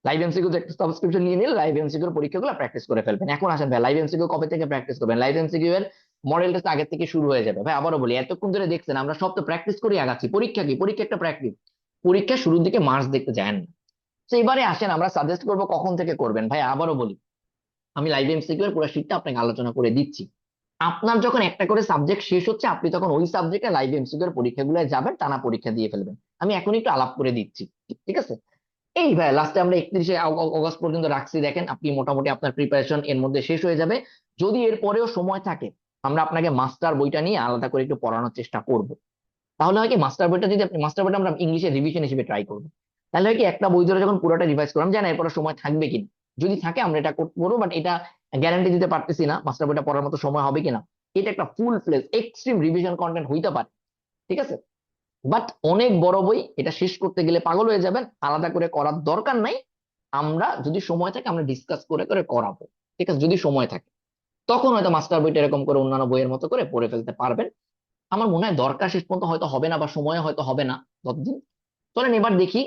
লাইভ এমসিকিউ একটা সাবস্ক্রিপশন নিয়ে নিলে লাইভ এমসিকিউর পরীক্ষাগুলো প্র্যাকটিস করে ফেলবেন। এখন আসেন ভাই, লাইভ এমসিকিউ কবে থেকে প্র্যাকটিস করবেন? লাইভ এমসিকিউ এর মডেল টেস্ট আগে থেকে শুরু হয়ে যাবে ভাই। আবারও বলি, এতক্ষণ ধরে দেখছেন আমরা সব তো প্র্যাকটিস করে আগাচ্ছি। পরীক্ষা কি? পরীক্ষা একটা প্র্যাকটিস। পরীক্ষা শুরুর দিকে মার্কস দেখতে যান না। তো এবারে আসেন আমরা সাজেস্ট করবো কখন থেকে করবেন ভাই। আবারও বলি, আমি লাইভ এমসিকিউ এর পুরো শীটটা আপনাকে আলোচনা করে দিচ্ছি। আপনার যখন একটা করে সাবজেক্ট শেষ হচ্ছে, আপনি তখন ওই সাবজেক্টে লাইভ এমসিকিউ এর পরীক্ষাগুলো যাবেন, টানা পরীক্ষা দিয়ে ফেলবেন। আমি এখন একটু আলাপ করে দিচ্ছি, ঠিক আছে? এই ভাই লাস্টে আমরা 31শে অগস্ট পর্যন্ত রাখছি, দেখেন আপনি মোটামুটি আপনার প্রিপারেশন এর মধ্যে শেষ হয়ে যাবে। যদি এর পরেও সময় থাকে, আমরা আপনাকে মাস্টার বইটা নিয়ে আলাদা করে একটু পড়ানোর চেষ্টা করব। তাহলে হয় কি, মাস্টার বইটা যদি আপনি মাস্টার বইটা আমরা ইংলিশে রিভিশন হিসেবে ট্রাই করবো। তাহলে হয় কি, একটা বই ধরে যখন পুরোটা রিভাইজ করলাম, জানি এরপরে সময় থাকবে কিনা। যদি থাকে আমরা এটা করবো, বাট এটা গ্যারান্টি দিতে পারতেছি না মাস্টার বইটা পড়ার মতো সময় হবে কিনা। এটা একটা ফুল ফ্লেজ এক্সট্রিম রিভিশন কন্টেন্ট হইতে পারে, ঠিক আছে? বাট অনেক বড় বই, এটা শেষ করতে গেলে পাগল হয়ে যাবেন, আলাদা করে করার দরকার নাই। আমরা যদি সময় থাকে আমরা ডিসকাস করে করে করাবো, ঠিক আছে? যদি সময় থাকে তখন হয়তো মাস্টার বইটা এরকম করে অন্যান্য বইয়ের মতো করে পড়ে ফেলতে পারবেন। আমার মনে হয় দরকার শেষ পর্যন্ত হয়তো হবে না, বা সময় হয়তো হবে না ততদিন। চলেন এবার দেখি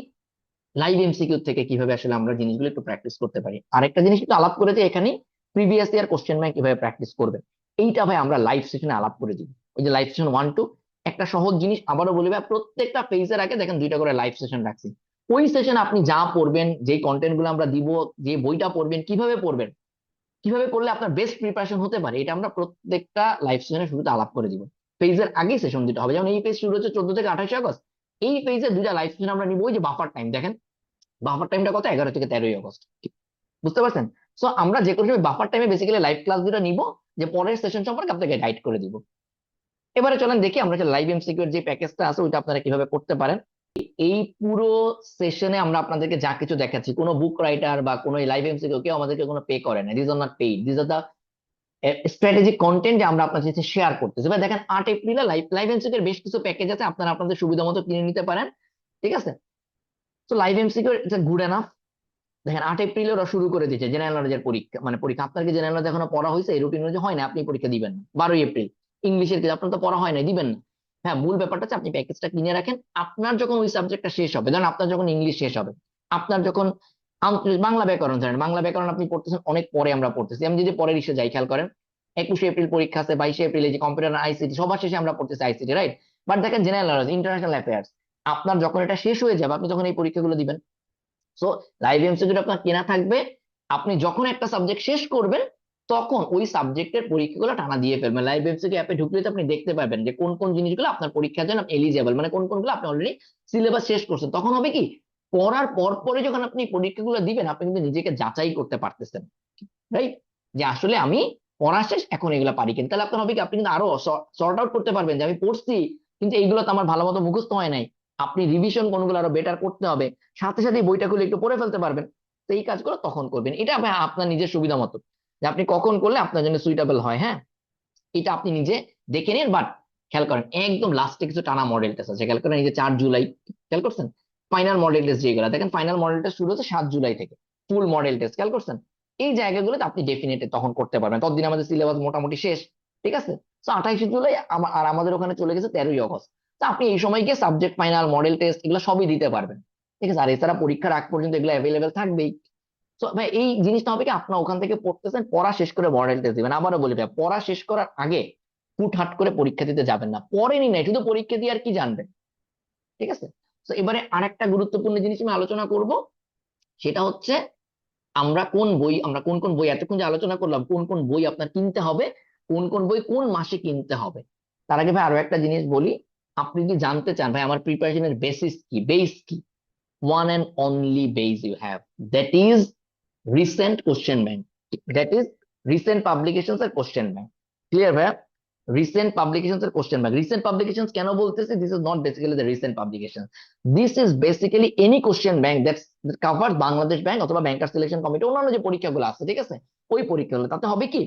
লাইভ এমসিকিউ থেকে কিভাবে আসলে আমরা জিনিসগুলো একটু প্র্যাকটিস করতে পারি। আরেকটা জিনিস একটু আলাপ করেছে এখানে, প্রিভিয়াস ইয়ার কোশ্চেন ব্যাংক কিভাবে প্র্যাকটিস করবেন, এইটা ভাই আমরা লাইভ সেশনে আলাপ করে দিব। ওই যে লাইভ সেশন 1 2, একটা সহজ জিনিস আবারও বলি ভাই, প্রত্যেকটা পেজের আগে দেখেন 2টা করে লাইভ সেশন রাখছি। ওই সেশনে আপনি যা পড়বেন, যে কন্টেন্ট গুলো আমরা দিব, যে বইটা পড়বেন, কিভাবে পড়বেন, কিভাবে করলে আপনার বেস্ট প্রিপারেশন হতে পারে, এটা আমরা প্রত্যেকটা লাইভ সেশনের শুরুতে আলাপ করে দিব। পেজের আগে সেশন দিতে হবে, যেমন এই পেজ শুরু হচ্ছে 14 থেকে 28 আগস্ট, এই পেজে 2টা লাইভ সেশন আমরা নিব। ওই যে বাফার টাইম দেখেন, বাফার টাইমটা কত, 11 থেকে 13 আগস্ট, বুঝতে পারছেন? সো আমরা যে কোনো সময় বাফার টাইমে বেসিক্যালি লাইভ ক্লাস দুটো নিব, যে পরের সেশন সম্পর্কে আপনাকে গাইড করে দিব। এবারে চলেন দেখি আমরা যে লাইভ এমসিকিউ এর যে প্যাকেজটা আছে ওইটা আপনারা কিভাবে করতে পারেন। এই পুরো সেশনে আমরা আপনাদেরকে যা কিছু দেখাচ্ছি, কোনো বুক রাইটার বা কোনো লাইভ এমসিকিউ কেউ আমাদেরকে কোনো পে করে না, this are not paid, this are the strategic content যে আমরা আপনার সাথে শেয়ার করতেছি। এবার দেখেন 8 এপ্রিলে লাইভ লাইভ এমসিকিউ এর বেশ কিছু প্যাকেজ আছে, আপনারা আপনাদের সুবিধা মতো কিনে নিতে পারেন, ঠিক আছে? তো লাইভ এমসিকিউ এটা গুড এনাফ। দেখেন 8 এপ্রিলে ওরা শুরু করে দিয়েছে জেনারেল নলেজের পরীক্ষা, মানে পরীক্ষা আপনার কি জেনারেল নলেজ এখনো পড়া হয়েছে? এই রুটিন অনুযায়ী হয় না, আপনি পরীক্ষা দিবেন না 12 এপ্রিল। ইংলিশের কি আপনার তো পড়া হয় না, দিবেন না। হ্যাঁ, মূল ব্যাপারটা হচ্ছে আপনি প্যাকেজটা কিনে রাখেন। আপনার যখন ওই সাবজেক্টটা শেষ হবে, ধরেন আপনার যখন ইংলিশ শেষ হবে, আপনার যখন বাংলা ব্যাকরণ, ধরেন বাংলা ব্যাকরণ আপনি পড়তেছেন অনেক পরে, আমরা পড়তেছি, আমি যদি পরের ইসে যাই, খেয়াল করেন 21 এপ্রিল পরীক্ষা আছে, 22 এপ্রিল এই যে কম্পিউটার আইসিটি, সবার শেষে আমরা পড়তেছি আইসিটি, রাইট? বাট দেখেন জেনারেল নলেজ, ইন্টারন্যাশনাল অ্যাফেয়ার্স, আপনার যখন এটা শেষ হয়ে যাবে আপনি তখন এই পরীক্ষাগুলো দিবেন। সো লাইভ এমসিকিউটা আপনার কেনা থাকবে। আপনি যখন একটা সাবজেক্ট শেষ করবেন তখন ওই সাবজেক্টের পরীক্ষাগুলো টানা দিয়ে ফেলবেন। লাইভ এমসিকিউ অ্যাপে ঢুকলে তো আপনি দেখতে পাবেন যে কোন কোন জিনিসগুলো আপনার পরীক্ষার জন্য এলিজিবল, মানে কোন কোনগুলো আপনি অলরেডি সিলেবাস শেষ করছেন। তখন হবে কি, পড়ার পর পরে যখন আপনি পরীক্ষাগুলো দিবেন, আপনি কিন্তু নিজেকে যাচাই করতে পারতেছেন, রাইট? যে আসলে আমি পড়া শেষ, এখন এগুলো পারি কিনা। তাহলে আপনার হবে কি, আপনি কিন্তু আরো সর্ট আউট করতে পারবেন যে আমি পড়ছি কিন্তু এইগুলো তো আমার ভালো মতো মুখস্থ হয় নাই। আপনি রিভিশন কোনগুলো আরো বেটার করতে হবে, সাথে সাথে বইটা খুলে একটু পড়ে ফেলতে পারবেন। তো এই কাজগুলো তখন করবেন, এটা আপনার নিজের সুবিধা মতো, যে আপনি কখন করলে আপনার জন্য সুইটেবল হয়। হ্যাঁ, এটা আপনি নিজে দেখে নিন। বাট খেয়াল করেন একদম লাস্টে কিছু টানা মডেল টেস্ট আছে, খেয়াল করেন এই যে 4 জুলাই, খেয়াল করছেন? ফাইনাল মডেল টেস্ট যেগুলো দেখেন, ফাইনাল মডেল টেস্ট শুরু হচ্ছে 7 জুলাই থেকে, ফুল মডেল টেস্ট, খেয়াল করছেন? এই জায়গাগুলোতে আপনি ডেফিনেটলি তখন করতে পারবেন, ততদিন আমাদের সিলেবাস মোটামুটি শেষ, ঠিক আছে? তো 28 জুলাই আর আমাদের ওখানে চলে গেছে 13 আগস্ট। তো আপনি এই সময় গিয়ে সাবজেক্ট ফাইনাল মডেল টেস্ট এগুলো সবই দিতে পারবেন, ঠিক আছে? আর এছাড়া পরীক্ষার আগ পর্যন্ত এগুলো অ্যাভেলেবেল থাকবেই। তো ভাই এই জিনিসটা হবে কি, আপনার ওখান থেকে পড়তেছেন, পড়া শেষ করে মডেল টেস্ট দিবেন। আবারও বলি ভাই, পড়া শেষ করার আগে হুটহাট করে পরীক্ষা দিতে যাবেন না, পড়েনি নাই শুধু পরীক্ষা দিয়ে আর কি জানবেন, ঠিক আছে? তো এবারে আরেকটা গুরুত্বপূর্ণ জিনিস আমি আলোচনা করব, সেটা হচ্ছে আমরা কোন কোন বই, এতক্ষণ যে আলোচনা করলাম কোন কোন বই আপনার কিনতে হবে, কোন কোন বই কোন মাসে কিনতে হবে। তার আগে ভাই আরো একটা জিনিস বলি, আপনি যদি জানতে চান ভাই আমার প্রিপারেশনের বেসিস কি, বেস কি, one and only base you have, that is recent question bank. That is recent publications এর কোশ্চেন ব্যাংক। ক্লিয়ার ভাইয়া? রিসেন্ট পাবলিকেশনস এর কোশ্চেন ব্যাংক। রিসেন্ট পাবলিকেশনস কেন বলতেছি? This is not basically the recent publication, this is basically any question bank that cover Bangladesh bank অথবা banker selection committee, অন্যান্য যে পরীক্ষাগুলো আছে, ঠিক আছে, ওই পরীক্ষাগুলো। তাতে হবে কি,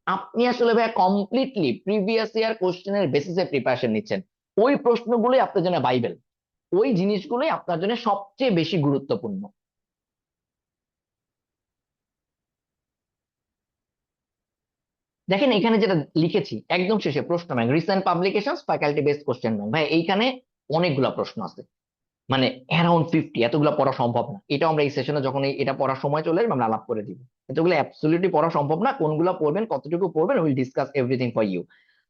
আপনি আসলে ভাইয়া কমপ্লিটলি প্রিভিয়াস ইয়ার কোশ্চেনের বেসিসে প্রিপারেশন নিচ্ছেন। ওই প্রশ্নগুলোই আপনার জন্য বাইবেল, ওই জিনিসগুলোই আপনার জন্য সবচেয়ে বেশি গুরুত্বপূর্ণ। দেখেন এখানে যেটা লিখেছি একদম শেষে, প্রশ্ন bank, recent publication, faculty based question bank, ভাই এইখানে অনেকগুলা প্রশ্ন আছে, মানে অ্যারাউন্ড 50, এতগুলো পড়া সম্ভব না। এটা আমরা এই সেশনে যখন এটা পড়ার সময় চলে আসবে আমরা আলাপ করে দিব। এতগুলো অ্যাবসলিউটলি পড়া সম্ভব না, কোনগুলো পড়বেন কতটুকু পড়বেন, will discuss everything for you.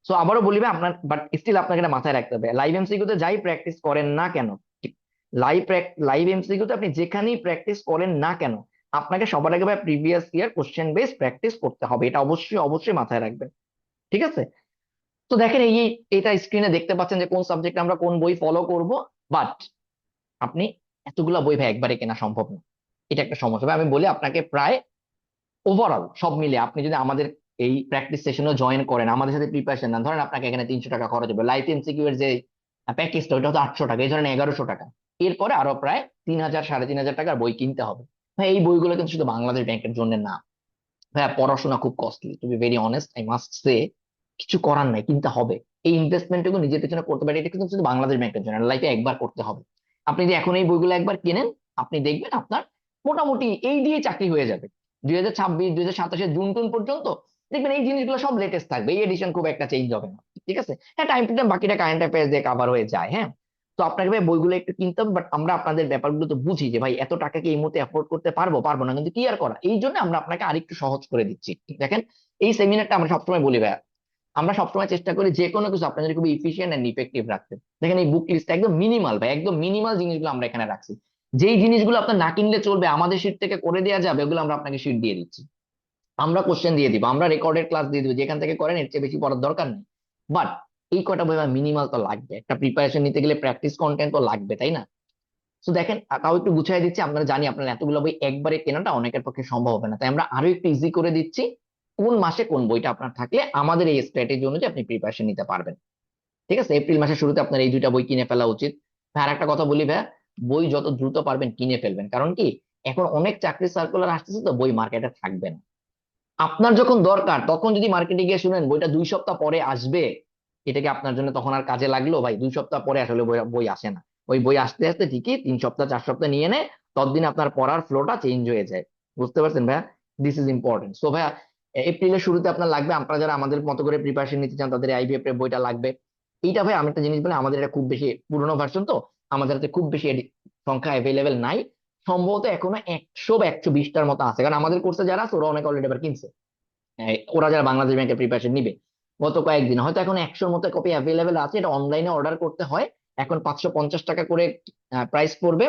So আবারও বলিবে আপনার, বাট স্টিল আপনাকে এটা মাথায় রাখতে হবে, লাইভ এমসিকিউ তে যাই প্র্যাকটিস করেন না কেন, লাইভ লাইভ এমসিকিউ তে আপনি যেখানেই প্র্যাকটিস করেন না কেন, আপনাকে সবার আগে ভাই previous year question base practice করতে হবে, এটা অবশ্যই অবশ্যই মাথায় রাখবেন। ঠিক আছে? তো দেখেন এটা স্ক্রিনে দেখতে পাচ্ছেন যে কোন সাবজেক্ট আমরা কোন বই ফলো করব, বাট আপনি এতগুলা বই ভাই একবারে কেনা সম্ভব না, এটা একটা সমস্যা ভাই। আমি বলি আপনাকে প্রায় ওভারঅল সব মিলে আপনি যদি আমাদের এই প্র্যাকটিস সেশনে জয়েন করেন, আমাদের সাথে প্রিপারেশন নেন, ধরেন আপনাকে এখানে 300 টাকা খরচ হবে, লাইফ এমসিকিউ এর যে প্যাকেজটা ওটা হতো 800 টাকা, এই ধরেন 1100 টাকা, এরপরে আরো প্রায় 3000 3500 টাকার বই কিনতে হবে। ভাই এই বইগুলো কিন্তু শুধু বাংলাদেশ ব্যাংকের জন্য না, ভাইয়া পড়াশোনা খুব costly, to be very honest I must say, কিছু করার নাই, কিনতে হবে। এই ইনভেস্টমেন্টটুকু নিজের পেছনে করতে পারে, এটা কিন্তু শুধু বাংলাদেশ ব্যাংকের জন্য, লাইফে একবার করতে হবে। আপনি যদি এখন এই বইগুলো একবার কেনেন, আপনি দেখবেন আপনার মোটামুটি এই দিয়ে চাকরি হয়ে যাবে 2026 2027 জুন টুন পর্যন্ত। দেখবেন এই জিনিসগুলো সব লেটেস্ট থাকবে, এই এডিশন খুব একটা চেঞ্জ হবে না। ঠিক আছে, হ্যাঁ টাইম টু টাইম বাকিটা কারেন্ট অ্যাফেয়ার্স দিয়ে কাভার হয়ে যায়, হ্যাঁ। তো আপনাকে ভাই বইগুলো একটু কিনতে হবে, বাট আমরা আপনাদের ব্যাপারগুলো তো বুঝি যে ভাই এত টাকা কি এই মুহূর্তে অ্যাফোর্ড করতে পারবো পারবো না, কিন্তু কি আর করা, এই জন্য আমরা আপনাকে আরেকটু সহজ করে দিচ্ছি। দেখেন এই সেমিনারটা আমরা সবসময় বলি ভাইয়া, আমরা সবসময় চেষ্টা করি যে কোনো কিছু আপনাদের খুবই ইফিশিয়েন্ট এন্ড ইফেক্টিভ রাখতে। দেখেন এই বুক লিস্টটা একদম মিনিমাল ভাই, একদম মিনিমাল জিনিসগুলো আমরা এখানে রাখছি। যেই জিনিসগুলো আপনার না কিনলে চলবে, আমাদের শিট থেকে করে দেওয়া যাবে, ওগুলো আমরা আপনাকে শিট দিয়ে দিচ্ছি। আমরা কোশ্চেন দিয়ে দিব, আমরা রেকর্ডেড ক্লাস দিয়ে দিব, যেখান থেকে করেন এর চেয়ে বেশি পড়ার দরকার নেই। বাট এই কটা বই মিনিমাল তো লাগবে, একটা প্রিপারেশন নিতে গেলে প্র্যাকটিস কন্টেন্ট তো লাগবে, তাই না? তো দেখেন তাও একটু গুছিয়ে দিচ্ছি, আমরা জানি আপনার এতগুলো বই একবারে কেনাটা অনেকের পক্ষে সম্ভব হবে না, তাই আমরা আরো একটু ইজি করে দিচ্ছি। কোন মাসে কোন বইটা আপনার থাকলে আমাদের এই স্ট্র্যাটেজি অনুযায়ী আপনি প্রিপারেশন নিতে পারবেন। ঠিক আছে, এপ্রিল মাসের শুরুতে আপনার এই দুইটা বই কিনে ফেলা উচিত। ভাই আর একটা কথা বলি ভাই, বই যত দ্রুত পারবেন কিনে ফেলবেন, কারণ কি এখন অনেক চাকরি সার্কুলার আসতেছে, তো বই মার্কেটে থাকবে না। আপনার যখন দরকার তখন যদি মার্কেটে গিয়ে শুনেন বইটা 2 সপ্তাহ পরে আসবে, এটা কি আপনার জন্য তখন আর কাজে লাগলো? ভাই 2 সপ্তাহ পরে আসলে বই বই আসে না, ওই বই আসতে আসতে ঠিকই 3 সপ্তাহ 4 সপ্তাহ নিয়ে নেয়, ততদিন আপনার পড়ার ফ্লোটা চেঞ্জ হয়ে যায়। বুঝতে পারছেন ভাইয়া? This is important. সো ভাইয়া এপ্রিলের শুরুতে আপনার লাগবে, আপনারা যারা আমাদের মতো করে প্রিপারেশন নিতে চান তাদের আইবিএফ এর বইটা লাগবে। এইটা ভাই আমি একটা জিনিস বলি, আমাদের এটা খুব বেশি পুরোনো ভার্সন, তো আমাদের হাতে খুব বেশি সংখ্যা অ্যাভেলেবেল নাই, সম্ভবত এখনো 100 বা 120টার মতো আছে, কারণ আমাদের কোর্সে যারা আছে ওরা অনেক অলরেডি এবার কিনছে। ওরা যারা বাংলাদেশ ব্যাংকের প্রিপারেশন নিবে, গত কয়েকদিন হয়তো এখন 100-র মতো কপি অ্যাভেলেবেল আছে, এটা অনলাইনে অর্ডার করতে হয়, এখন 550 টাকা করে প্রাইস পড়বে।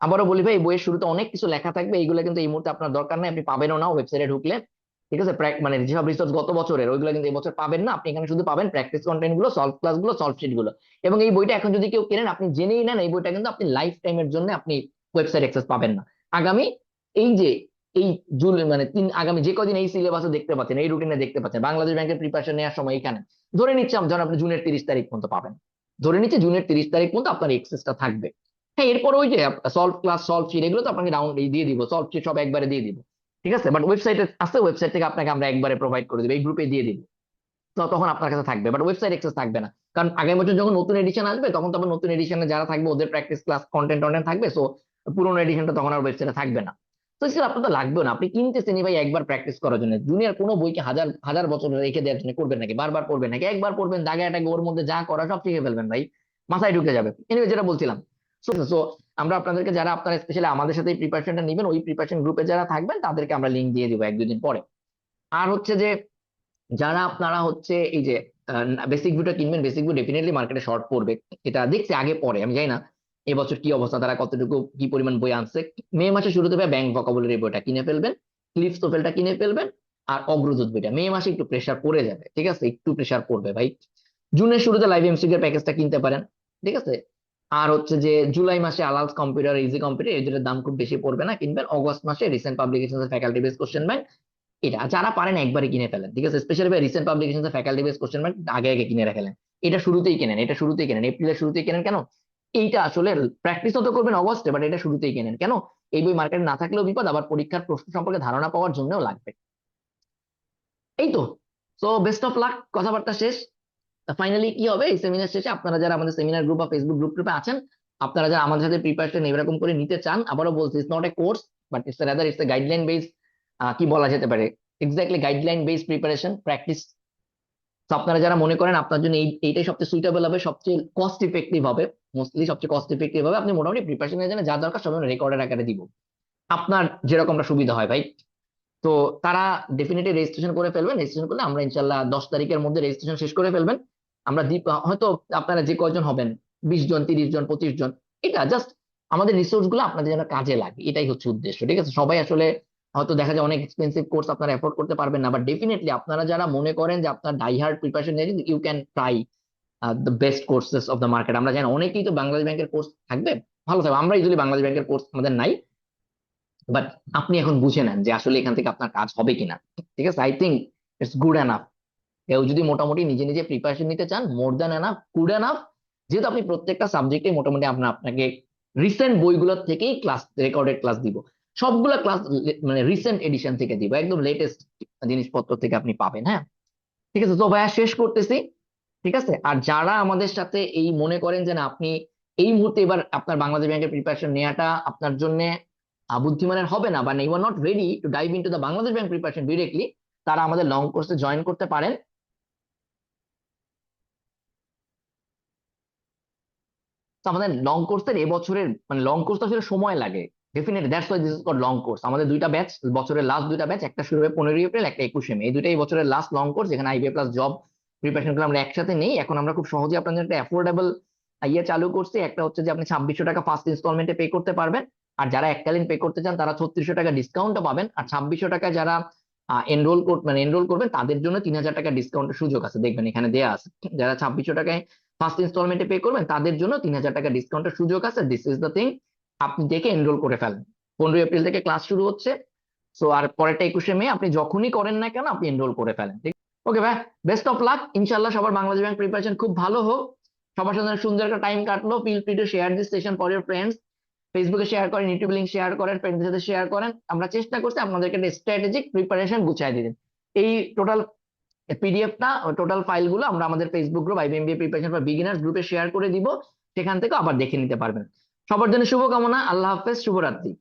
আবারও বলি ভাই, এই বইয়ের শুরুতে অনেক কিছু লেখা থাকবে, এইগুলো কিন্তু এই মুহূর্তে আপনার দরকার নেই, আপনি পাবেনও না ওয়েবসাইটে ঢুকলে। ঠিক আছে, মানে যেসব রিসোর্স গত বছরের ওইগুলো কিন্তু এই বছর পাবেন না, আপনি এখানে শুধু পাবেন প্র্যাকটিস কন্টেন্ট গুলো, সলভ ক্লাস গুলো, সলভ শিট গুলো। এবং এই বইটা এখন যদি কেউ কেনেন, আপনি জেনেই নেন এই বইটা কিন্তু আপনি লাইফ টাইমের জন্য আপনি ওয়েবসাইট অ্যাক্সেস পাবেন না। আগামী এই যে এই জুন মানে আগামী যে কদিন এই সিলেবাসে দেখতে পাচ্ছেন, এই রুটিনে দেখতে পাচ্ছেন, বাংলাদেশ ব্যাংকের প্রিপারেশন নেওয়ার সময় এখানে ধরে নিচ্ছি ধরেন আপনি জুনের 30 তারিখ পর্যন্ত পাবেন, ধরে নিচ্ছি জুনের 30 তারিখ পর্যন্ত আপনার এক্সেসটা থাকবে। হ্যাঁ এরপর ওই যে সলভ ক্লাস, সলভ শিট, এগুলো তো আপনাকে রাউন্ড দিয়ে দিব, সলভ শিট সব একবারে দিয়ে দিব। ঠিক আছে, বাট ওয়েবসাইটে আছে, ওয়েবসাইট থেকে আপনাকে আমরা একবারে প্রোভাইড করে দিব, এই গ্রুপে দিয়ে দিব। তো তখন আপনার কাছে থাকবে, বাট ওয়েবসাইট অ্যাক্সেস থাকবে না, কারণ আগামী বছর যখন নতুন এডিশন আসবে তখন তখন নতুন এডিশনে যারা থাকবে ওদের প্র্যাকটিস ক্লাস কন্টেন্ট টন্টেন্ট থাকবে, সো পুরোনো এডিশনটা তখন আর ওয়েবসাইটে থাকবে না। তো সেটা আপনার তো লাগবেও না, আপনি কিনতেছেন ভাই একবার প্র্যাকটিস করার জন্য, দুনিয়ার কোনো বইকে হাজার হাজার বছর রেখে দেওয়ার জন্য করবেন নাকি? বারবার পড়বেন নাকি? একবার পড়বেন, দাগে একটা ওর মধ্যে যা করা সব শিখে ফেলবেন ভাই, মাথায় ঢুকে যাবে। এনিওয়ে যেটা বলছিলাম, সো আমরা আপনাদেরকে যারা আপনারা স্পেশালি আমাদের সাথে প্রিপারেশনটা নেবেন, ওই প্রিপারেশন গ্রুপে যারা থাকবেন তাদেরকে আমরা লিঙ্ক দিয়ে দিব 1-2 দিন পরে। আর হচ্ছে যে যারা আপনারা হচ্ছে এই যে বেসিক ভিউটা কিনবেন, বেসিক ভিউ ডেফিনেটলি মার্কেটে শর্ট পড়বে, এটা দেখছি আগে পরে, আমি জানি না এবছর কি অবস্থা, তারা কতটুকু কি পরিমাণ বই আনছে। মে মাসে শুরুতে ব্যাংক ভোকাবুলারি বইটা কিনে ফেলবেন, ক্লিফ তোফেলটা কিনে ফেলবেন, আর অগ্রদূত বইটা মে মাসে একটু প্রেসার পড়ে যাবে, ঠিক আছে, একটু প্রেসার পড়বে ভাই। জুনের শুরুতে লাইভ এমসিকিউ এর প্যাকেজটা কিনতে পারেন, ঠিক আছে। আর হচ্ছে যে জুলাই মাসে আলালস কম্পিউটার, ইজি কম্পিউটার, এদের দাম খুব বেশি পড়বে না, কিনবেন। অগস্ট মাসে recent publication faculty base question bank, এটা যারা পারেন একবারে কিনে ফেলেন, ঠিক আছে? Specially recent publication faculty base question bank আগে আগে কিনে রাখেন। এটা শুরুতেই কেনেন, এটা শুরুতেই কেনেন, এপ্রিলের শুরুতেই কেনেন। কেন? এইটা আসলে প্র্যাকটিস তো করবেন অগস্টে, বাট এটা শুরুতেই কেনেন। কেন? এই বই মার্কেটে না থাকলেও বিপদ, আবার পরীক্ষার প্রশ্ন সম্পর্কে ধারণা পাওয়ার জন্যও লাগবে। এই তো। সো বেস্ট অফ লাক, কথাবার্তা শেষ। ফাইনালি কি হবে এই সেমিনার শেষে, আপনারা যারা আমাদের সেমিনার গ্রুপ বা ফেসবুক গ্রুপে আছেন, আপনারা যারা আমাদের সাথে প্রিপারেশন এরকম করে নিতে চান, আবারও বলছি, it's not a course, but it's rather it's a guideline base, কি বলা যেতে পারে, exactly guideline base preparation practice. তো আপনারা যারা মনে করেন আপনার জন্য এইটাই সবচেয়ে সুইটেবল হবে, সবচেয়ে কস্ট ইফেক্টিভ হবে, মোস্টলি সবচেয়ে কস্ট ইফেক্টিভ হবে, আপনি মোটামুটি প্রিপারেশনের জন্য যা দরকার সব রেকর্ডের আকারে দিব, আপনার যেরকমটা সুবিধা হয় ভাই। তো তারা ডেফিনেটলি রেজিস্ট্রেশন করে ফেলবেন। রেজিস্ট্রেশন করলে আমরা ইনশাল্লাহ 10 তারিখের মধ্যে রেজিস্ট্রেশন শেষ করে ফেলবেন। আমরা হয়তো আপনারা যে কয়জন হবেন, 20 জন, 30 জন, 25 জন, এটা জাস্ট আমাদের রিসোর্স গুলো আপনাদের যেন কাজে লাগে, এটাই হচ্ছে উদ্দেশ্য, ঠিক আছে? সবাই আসলে হয়তো দেখা যায় অনেক এক্সপেন্সিভ কোর্স আপনারা এফোর্ড করতে পারবেন না, বাট ডেফিনেটলি আপনারা যারা মনে করেন যে আপনার ডাই হার্ড প্রিপারেশন নেই, you can try the best courses of the market. আমরা জানি অনেকেই তো বাংলাদেশ ব্যাংকের কোর্স থাকবে, ভালো থাকবে। আমরা ইউজুয়ালি বাংলাদেশ ব্যাংকের কোর্স আমাদের নাই, বাট আপনি এখন বুঝে নেন যে আসলে এখান থেকে আপনার কাজ হবে কিনা, ঠিক আছে? I think it's good enough. কেউ যদি মোটামুটি নিজে নিজে প্রিপারেশন নিতে চান, more than enough, good enough. যেহেতু আপনি প্রত্যেকটা সাবজেক্টে মোটামুটি আপনাকে রিসেন্ট বইগুলোর থেকেই ক্লাস, রেকর্ডেড ক্লাস দিব, সবগুলা ক্লাস মানে রিসেন্ট এডিশন থেকে দিব, একদম লেটেস্ট জিনিসপত্র থেকে আপনি পাবেন। হ্যাঁ, ঠিক আছে। তো ভাইয়া শেষ করতেছি, ঠিক আছে? আর যারা আমাদের সাথে এই মনে করেন যে না, আপনি এই মুহূর্তে এবার আপনার বাংলাদেশ ব্যাংকের প্রিপারেশন নেওয়াটা আপনার জন্য বুদ্ধিমানের হবে না, বা you are not ready to dive into the Bangladesh bank preparation directly, তারা আমাদের লং কোর্সে জয়েন করতে পারেন। তো আমাদের লং কোর্সের এবছরের মানে লং কোর্স তো আসলে সময় লাগে, definitely that's why this is called long course. আমাদের দুইটা ব্যাচ, বছরের লাস্ট দুইটা ব্যাচ, একটা শুরু হবে 15 এপ্রিল, একটা 21 মে, এই দুইটাই বছরের লাস্ট লং কোর্স, যেখানে আইবিএ প্লাস জব প্রিপারেশন গুলো আমরা একসাথে নেই। এখন আমরা খুব সহজে আপনাদের একটা অ্যাফোর্ডেবল ইয়ে চালু করছি। একটা হচ্ছে যে আপনি 2600 টাকা ফার্স্ট ইনস্টলমেন্টে পে করতে পারবেন, আর যারা এককালীন পে করতে চান তারা 3600 টাকা ডিসকাউন্টও পাবেন, আর 2600 টাকা যারা এনরোল করবেন তাদের জন্য 3000 টাকা ডিসকাউন্টের সুযোগ আছে, দেখবেন এখানে দেয়া আছে। যারা 2600 টাকায় ফার্স্ট ইনস্টলমেন্টে পে করবেন তাদের জন্য 3000 টাকা ডিসকাউন্টের সুযোগ আছে। দিস ইজ দ্য থিং, আপনি দেখে এনরোল করে ফেলেন। 15 এপ্রিল থেকে ক্লাস শুরু হচ্ছে। সো আর পরেরটা 21 মে, আপনি যখনই করেন না কেন আপনি এনরোল করে ফেলেন, ঠিক? ওকে ভাই, বেস্ট অফ লাক। ইনশাল্লাহ সবার বাংলাদেশ ব্যাংক প্রিপারেশন খুব ভালো হোক, সবার সাথে সুন্দর একটা টাইম কাটলো। Feel free to share this session for your friends, ফেসবুকে শেয়ার করেন, ইউটিউব লিঙ্ক শেয়ার করেন, ফ্রেন্ডদের সাথে শেয়ার করেন। আমরা চেষ্টা করছি আপনাদেরকে একটা স্ট্র্যাটেজিক প্রিপারেশন গুছিয়ে দিতে। এই টোটাল পিডিএফটা, টোটাল ফাইলগুলো আমরা আমাদের Facebook group IBA MBA preparation for beginners গ্রুপে শেয়ার করে দিব, সেখান থেকে আবার দেখে নিতে পারবেন। সবার জন্য শুভকামনা, আল্লাহ হাফেজ, শুভরাত্রি।